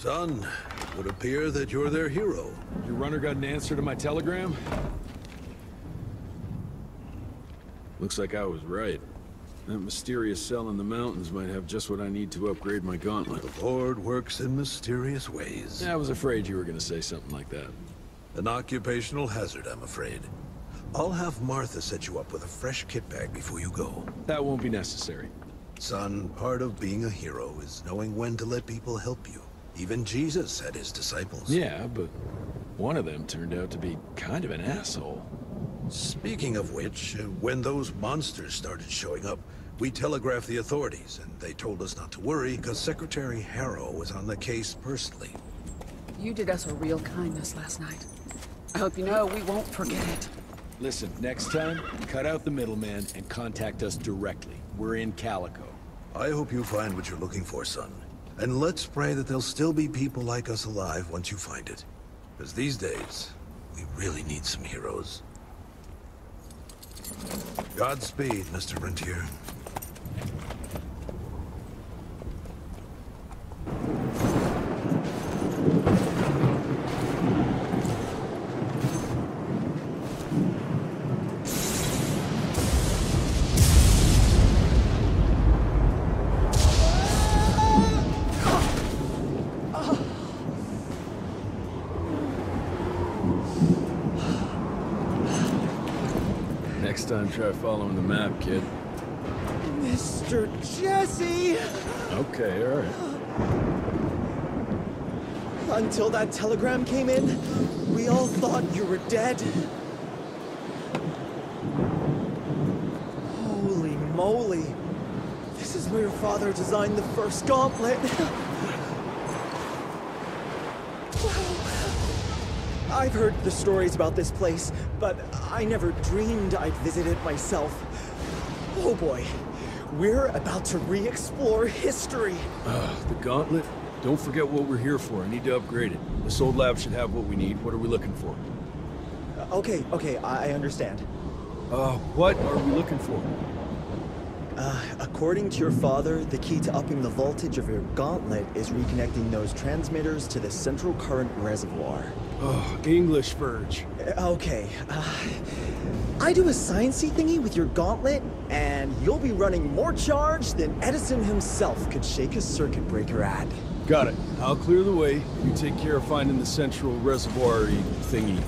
Son, it would appear that you're their hero. Your runner got an answer to my telegram? Looks like I was right. That mysterious cell in the mountains might have just what I need to upgrade my gauntlet. The Lord works in mysterious ways. Yeah, I was afraid you were gonna say something like that. An occupational hazard, I'm afraid. I'll have Martha set you up with a fresh kit bag before you go. That won't be necessary. Son, part of being a hero is knowing when to let people help you. Even Jesus had his disciples. Yeah, but one of them turned out to be kind of an asshole. Speaking of which, when those monsters started showing up, we telegraphed the authorities, and they told us not to worry because Secretary Harrow was on the case personally. You did us a real kindness last night. I hope you know we won't forget it. Listen, next time, cut out the middleman and contact us directly. We're in Calico. I hope you find what you're looking for, son. And let's pray that there'll still be people like us alive once you find it. Because these days, we really need some heroes. Godspeed, Mr. Rentier. Next time, try following the map, kid. Mr. Jesse! Okay, alright. Until that telegram came in, we all thought you were dead. Holy moly. This is where your father designed the first gauntlet. I've heard the stories about this place, but I never dreamed I'd visit it myself. Oh boy, we're about to re-explore history. The gauntlet? Don't forget what we're here for. I need to upgrade it. This old lab should have what we need. What are we looking for? Okay, I understand. What are we looking for? According to your father, the key to upping the voltage of your gauntlet is reconnecting those transmitters to the central current reservoir. Oh, English Verge. Okay, I do a sciencey thingy with your gauntlet, and you'll be running more charge than Edison himself could shake a circuit breaker at. Got it. I'll clear the way. You take care of finding the central reservoir-y thingy.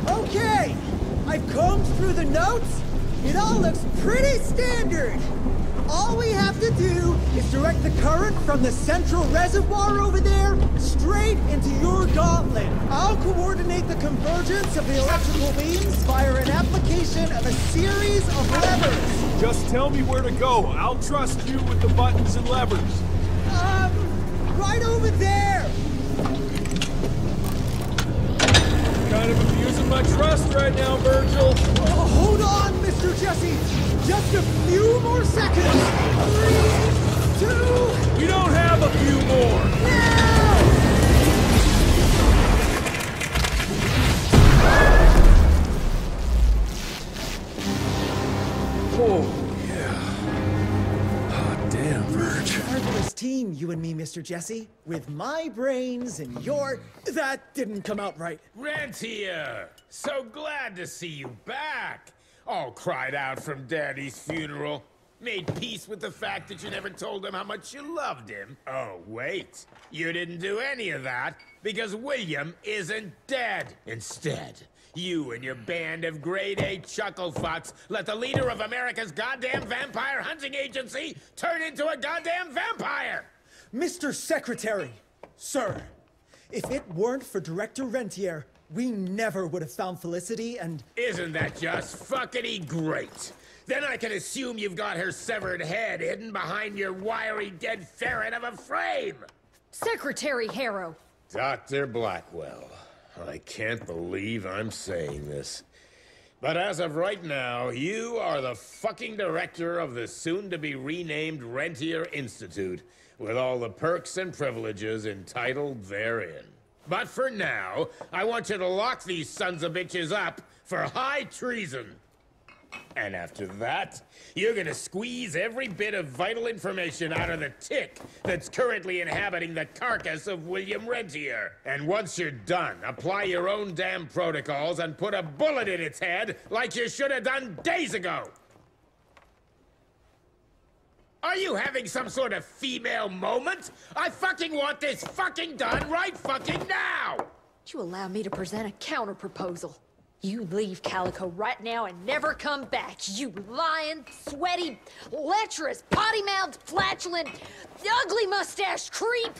Okay! I've combed through the notes. It all looks pretty standard. All we have to do is direct the current from the central reservoir over there straight into your gauntlet. I'll coordinate the convergence of the electrical beams via an application of a series of levers. Just tell me where to go. I'll trust you with the buttons and levers. Right over there. Kind of abusing my trust right now, Virgil. Hold on, Mr. Jesse. Just a few more seconds. 3, 2... We don't have a few more. Now! Oh, yeah. Hot damn, Virg. Marvelous team, you and me, Mr. Jesse. With my brains and your... That didn't come out right. Rentier! So glad to see you back! All cried out from Daddy's funeral. Made peace with the fact that you never told him how much you loved him. Oh, wait. You didn't do any of that because William isn't dead. Instead, you and your band of grade-A chucklefucks let the leader of America's goddamn vampire hunting agency turn into a goddamn vampire! Mr. Secretary, sir, if it weren't for Director Rentier, we never would have found Felicity and... Isn't that just fuckity great? Then I can assume you've got her severed head hidden behind your wiry dead ferret of a frame! Secretary Harrow! Dr. Blackwell, I can't believe I'm saying this. But as of right now, you are the fucking director of the soon-to-be-renamed Rentier Institute, with all the perks and privileges entitled therein. But for now, I want you to lock these sons of bitches up for high treason. And after that, you're gonna squeeze every bit of vital information out of the tick that's currently inhabiting the carcass of William Rentier. And once you're done, apply your own damn protocols and put a bullet in its head like you should have done days ago. Are you having some sort of female moment? I fucking want this fucking done right fucking now! Would you allow me to present a counter-proposal? You leave Calico right now and never come back, you lying, sweaty, lecherous, potty-mouthed, flatulent, ugly mustached creep!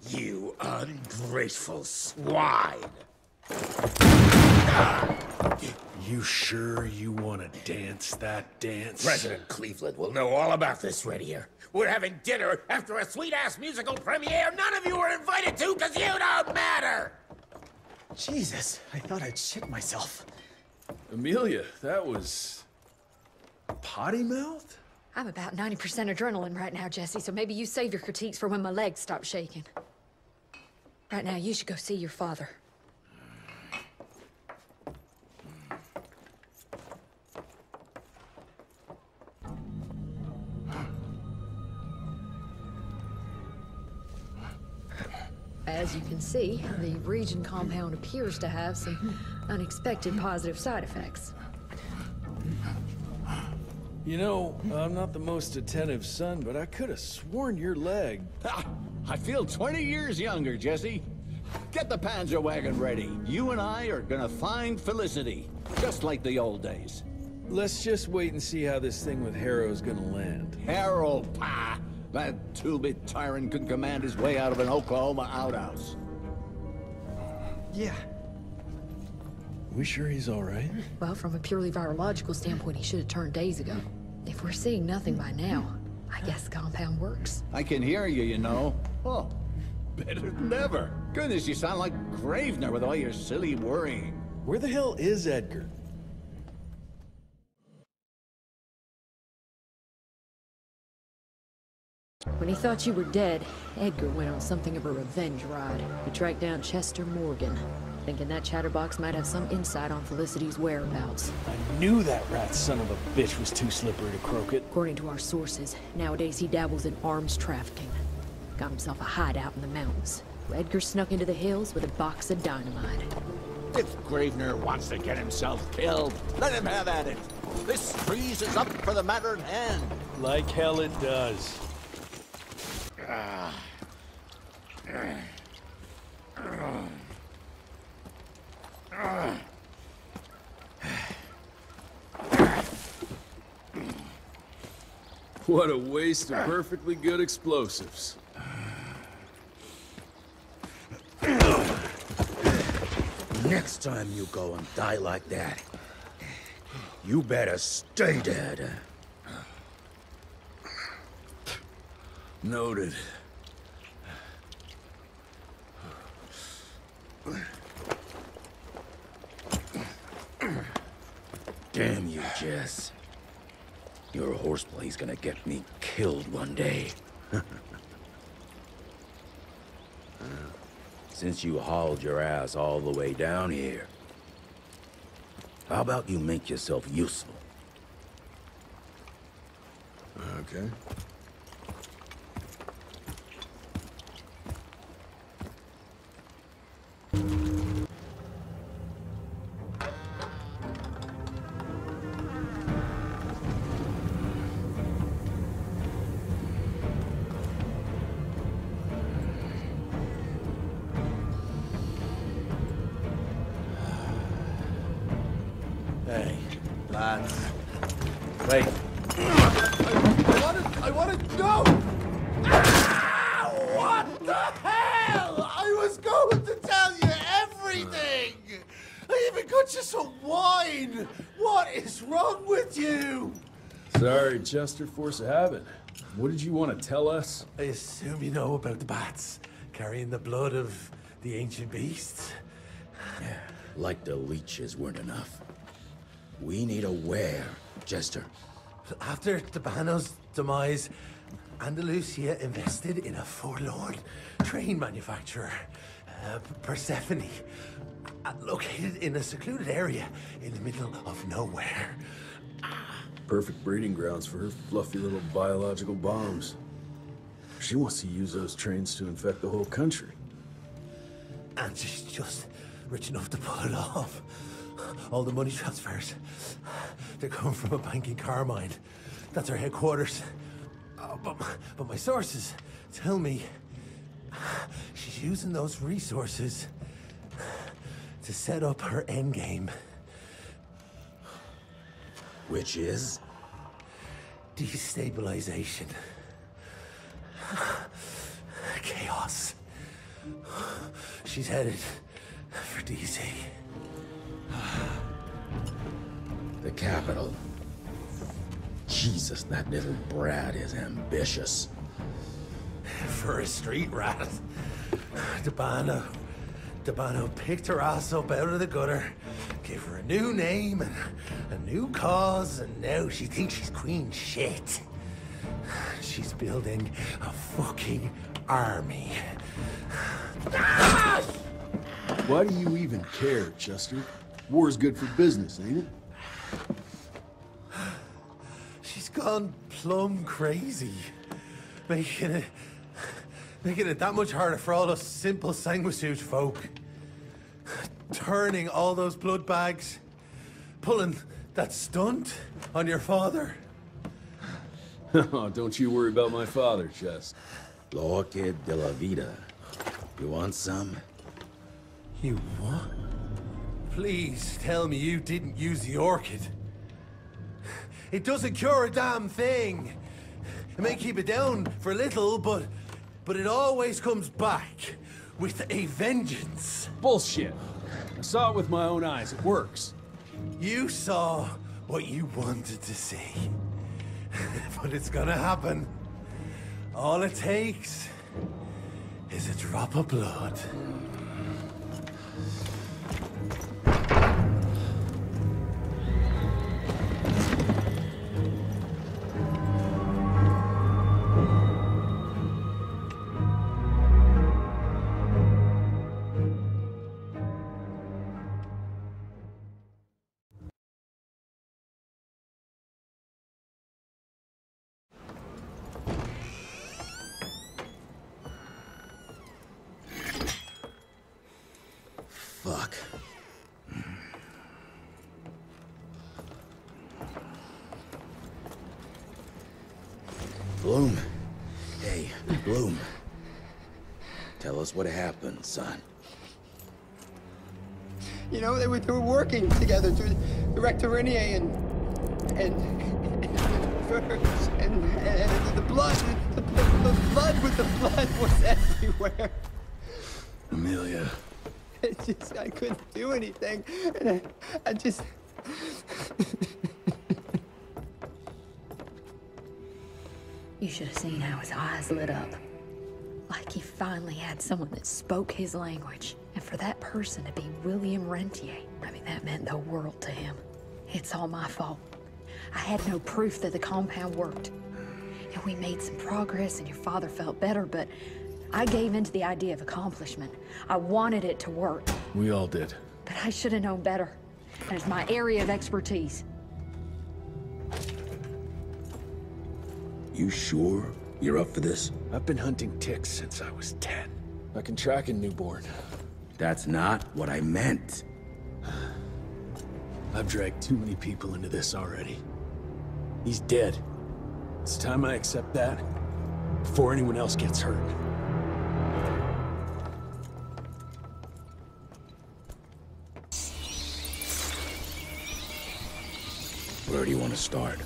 You ungrateful swine! You sure you want to dance that dance? President Cleveland will know all about this right here. We're having dinner after a sweet-ass musical premiere none of you were invited to because you don't matter! Jesus, I thought I'd shit myself. Amelia, that was... potty mouth? I'm about 90% adrenaline right now, Jesse, so maybe you save your critiques for when my legs stop shaking. Right now, you should go see your father. As you can see, the region compound appears to have some unexpected positive side effects. You know, I'm not the most attentive son, but I could have sworn your leg... I feel 20 years younger, Jesse. Get the Panzer wagon ready. You and I are gonna find Felicity, just like the old days. Let's just wait and see how this thing with Harrow's gonna land. Harrow, pah! That two-bit tyrant could command his way out of an Oklahoma outhouse. Yeah. We sure he's all right? Well, from a purely virological standpoint, he should have turned days ago. If we're seeing nothing by now, I guess the compound works. I can hear you, you know. Oh, better than ever. Goodness, you sound like Gravener with all your silly worrying. Where the hell is Edgar? When he thought you were dead, Edgar went on something of a revenge ride. He tracked down Chester Morgan, thinking that chatterbox might have some insight on Felicity's whereabouts. I knew that rat son of a bitch was too slippery to croak it. According to our sources, nowadays he dabbles in arms trafficking. Got himself a hideout in the mountains. Edgar snuck into the hills with a box of dynamite. If Gravener wants to get himself killed, let him have at it. This freeze is up for the matter at hand. Like hell it does. What a waste of perfectly good explosives. Next time you go and die like that, you better stay dead. Noted. Damn you, Jess. Your horseplay's gonna get me killed one day. Since you hauled your ass all the way down here, how about you make yourself useful? Okay. Hey, lads. Wait. I want to go! Ah, what the hell? I was going to tell you everything! I even got you some wine! What is wrong with you? Sorry, Chester, force of habit. What did you want to tell us? I assume you know about the bats carrying the blood of the ancient beasts. Yeah, like the leeches weren't enough. We need a where, Chester. After Tabano's demise, Andalusia invested in a forlorn train manufacturer. Persephone. Located in a secluded area in the middle of nowhere. Perfect breeding grounds for her fluffy little biological bombs. She wants to use those trains to infect the whole country. And she's just rich enough to pull it off. All the money transfers, they're coming from a bank in Carmine. That's her headquarters. But my sources tell me she's using those resources to set up her endgame. Which is? Destabilization. Chaos. She's headed for DC. The capital. Jesus, that little brat is ambitious. For a street rat. Debano picked her ass up out of the gutter, gave her a new name and a new cause, and now she thinks she's queen shit. She's building a fucking army. Why do you even care, Chester? War's good for business, ain't it? She's gone plumb crazy. Making it that much harder for all us simple sanguisuge folk. Turning all those blood bags. Pulling that stunt on your father. Oh, don't you worry about my father, Chess. L'orchid de la vida. You want some? You what? Please tell me you didn't use the orchid. It doesn't cure a damn thing. It may keep it down for a little, but it always comes back with a vengeance. Bullshit. I saw it with my own eyes. It works. You saw what you wanted to see. But it's gonna happen. All it takes is a drop of blood. Fuck. Bloom. Hey, Bloom. Tell us what happened, son. You know, they were working together through Director Rentier and the blood with the blood was everywhere. Amelia. I couldn't do anything. And I just... You should have seen how his eyes lit up. Like he finally had someone that spoke his language. And for that person to be William Rentier, I mean, that meant the world to him. It's all my fault. I had no proof that the compound worked. And we made some progress and your father felt better, but I gave in to the idea of accomplishment. I wanted it to work. We all did. But I should have known better. And it's my area of expertise. You sure you're up for this? I've been hunting ticks since I was 10. I can track a newborn. That's not what I meant. I've dragged too many people into this already. He's dead. It's time I accept that before anyone else gets hurt. Where do you want to start?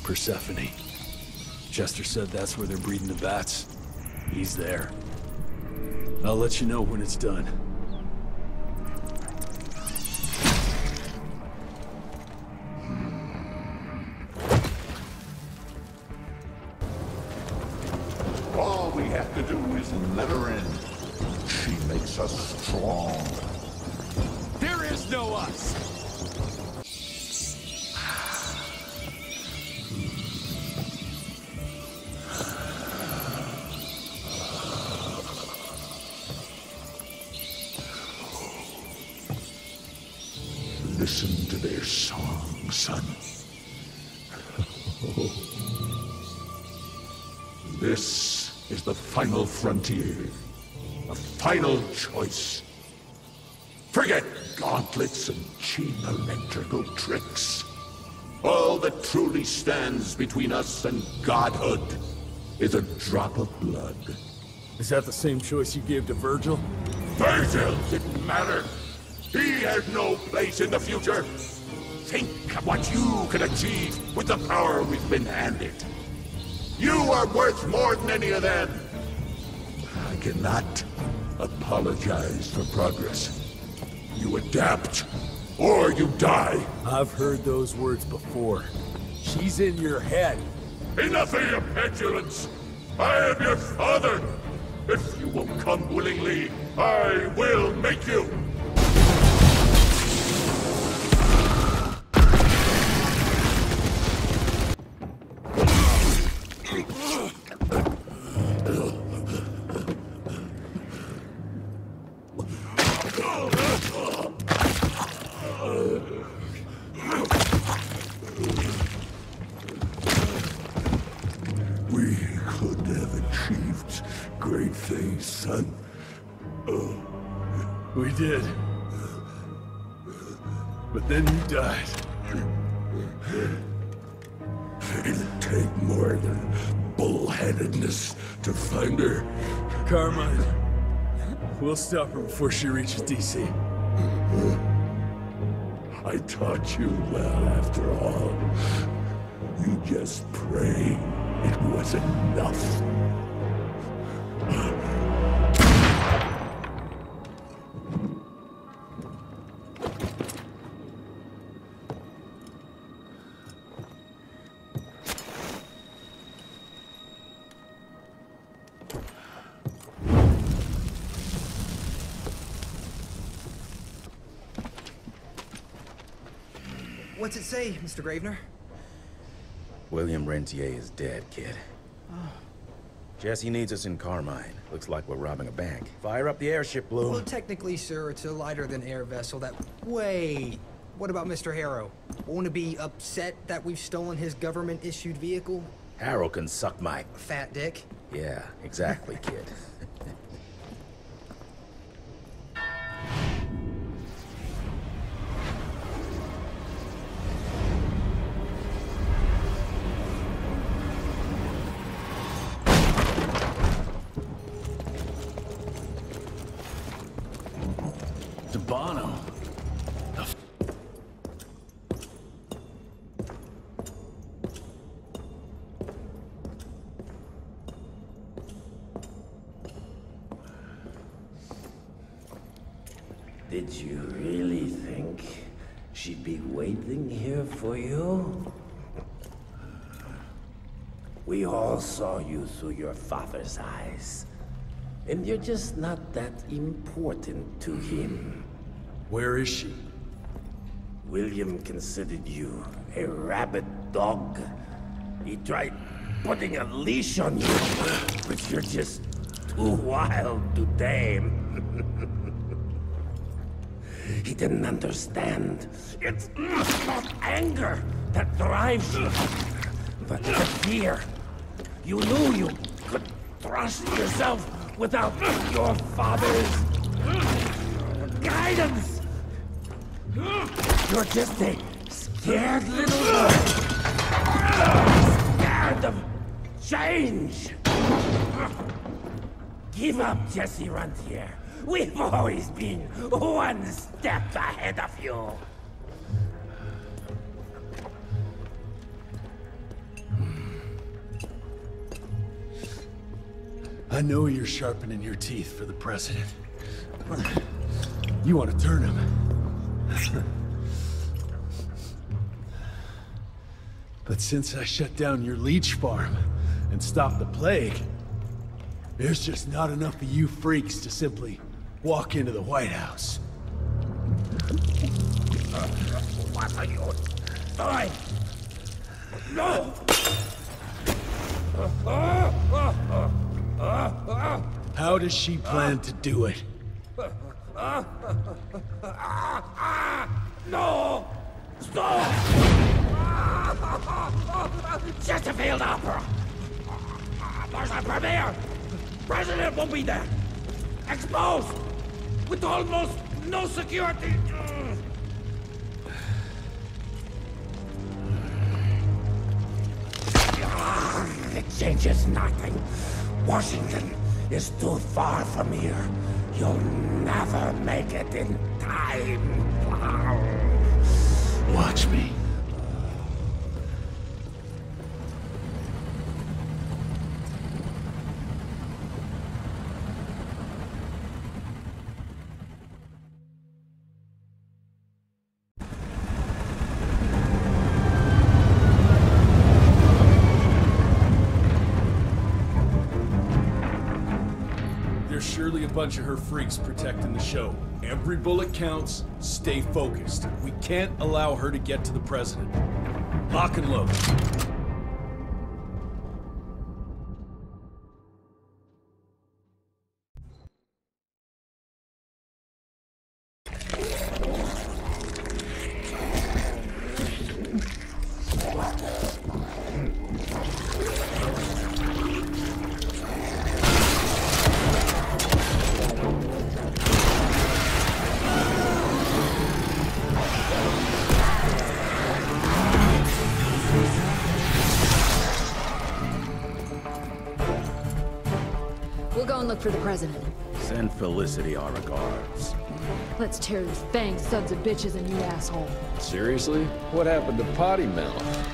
Persephone. Chester said that's where they're breeding the bats. He's there. I'll let you know when it's done. All we have to do is let her in. She makes us strong. There is no us! Listen to their song, son. This is the final frontier. A final choice. Forget gauntlets and cheap electrical tricks. All that truly stands between us and godhood is a drop of blood. Is that the same choice you gave to Virgil? Virgil didn't matter. He had no place in the future. Think of what you can achieve with the power we've been handed. You are worth more than any of them. I cannot apologize for progress. You adapt, or you die. I've heard those words before. She's in your head. Enough of your petulance. I am your father. If you won't come willingly, I will make you. We could have achieved great things, son. We did. But then you died. It'd take more than bullheadedness to find her. Carmine, we'll stop her before she reaches DC. I taught you well after all. You just pray it was enough. What's it say, Mr. Gravener? William Rentier is dead, kid. Jesse needs us in Carmine. Looks like we're robbing a bank. Fire up the airship, Blue. Well, technically, sir, it's a lighter-than-air vessel that... Wait, what about Mr. Harrow? Won't he be upset that we've stolen his government-issued vehicle? Harrow can suck my... Fat dick? Yeah, exactly, kid. Bono. Did you really think she'd be waiting here for you? We all saw you through your father's eyes. And you're just not that important to him. Where is she? William considered you a rabid dog. He tried putting a leash on you, but you're just too wild to tame. He didn't understand. It's not anger that drives you, but the fear. You knew you could trust yourself without your father's guidance. You're just a scared little boy. Scared of change. Give up, Jesse Rentier. We've always been one step ahead of you. I know you're sharpening your teeth for the president. You want to turn him. But since I shut down your leech farm and stopped the plague, there's just not enough of you freaks to simply walk into the White House. What are you doing? No! How does she plan to do it? No! Stop! Just a failed opera! There's a premiere! President won't be there! Exposed! With almost no security! It changes nothing. Washington is too far from here. You'll never make it in time. Watch me. Surely a bunch of her freaks protecting the show. Every bullet counts. Stay focused. We can't allow her to get to the president. Lock and load. We'll go and look for the president. Send Felicity our regards. Let's tear these fanged sons of bitches a new asshole. Seriously? What happened to Potty Mouth?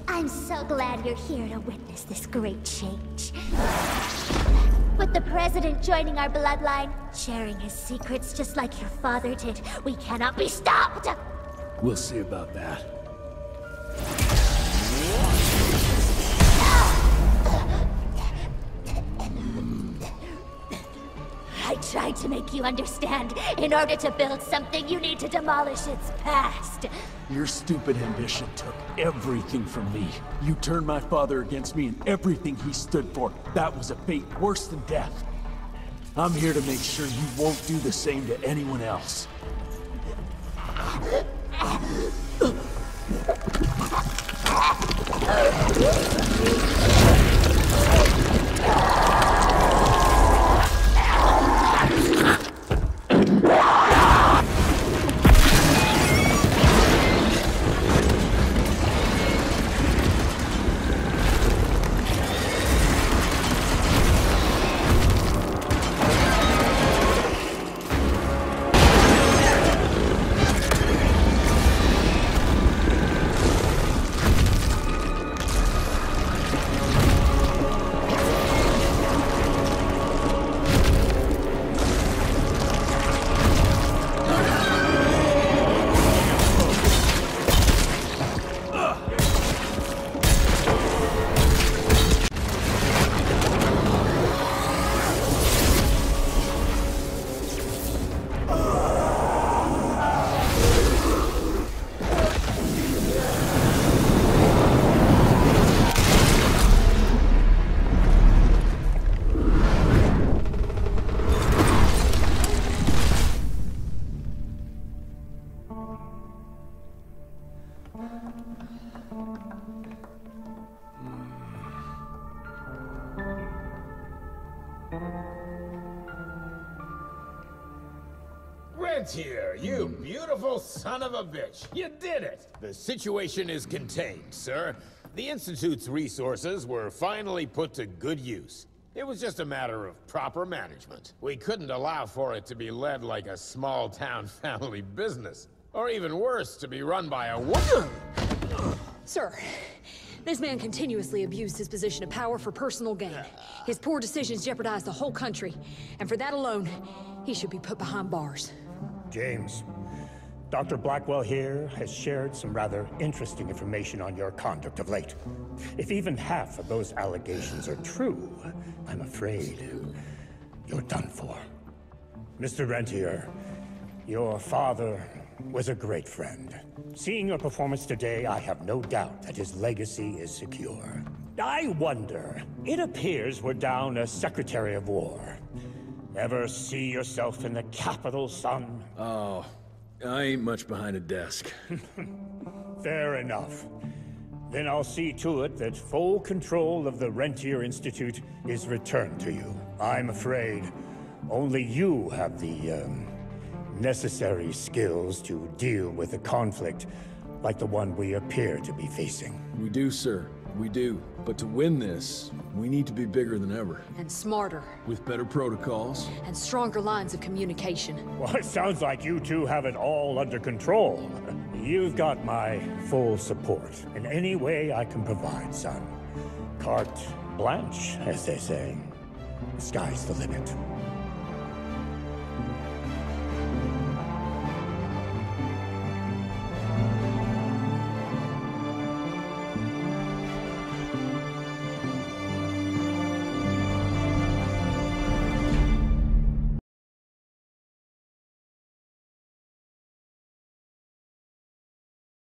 I'm so glad you're here to witness this great change. With the president joining our bloodline, sharing his secrets just like your father did, we cannot be stopped! We'll see about that. I tried to make you understand. In order to build something, you need to demolish its past. Your stupid ambition took everything from me. You turned my father against me and everything he stood for. That was a fate worse than death. I'm here to make sure you won't do the same to anyone else. Rentier, you beautiful son of a bitch. You did it! The situation is contained, sir. The Institute's resources were finally put to good use. It was just a matter of proper management. We couldn't allow for it to be led like a small-town family business. Or even worse, to be run by a woman. Sir, this man continuously abused his position of power for personal gain. His poor decisions jeopardized the whole country. And for that alone, he should be put behind bars. James, Dr. Blackwell here has shared some rather interesting information on your conduct of late. If even half of those allegations are true, I'm afraid you're done for. Mr. Rentier, your father was a great friend. Seeing your performance today, I have no doubt that his legacy is secure. I wonder, it appears we're down a Secretary of War. Ever see yourself in the capital, son? Oh, I ain't much behind a desk. Fair enough. Then I'll see to it that full control of the Rentier Institute is returned to you. I'm afraid only you have the, necessary skills to deal with a conflict like the one we appear to be facing. We do, sir. We do. But to win this, we need to be bigger than ever. And smarter. With better protocols. And stronger lines of communication. Well, it sounds like you two have it all under control. You've got my full support in any way I can provide, son. Carte blanche, as they say. The sky's the limit.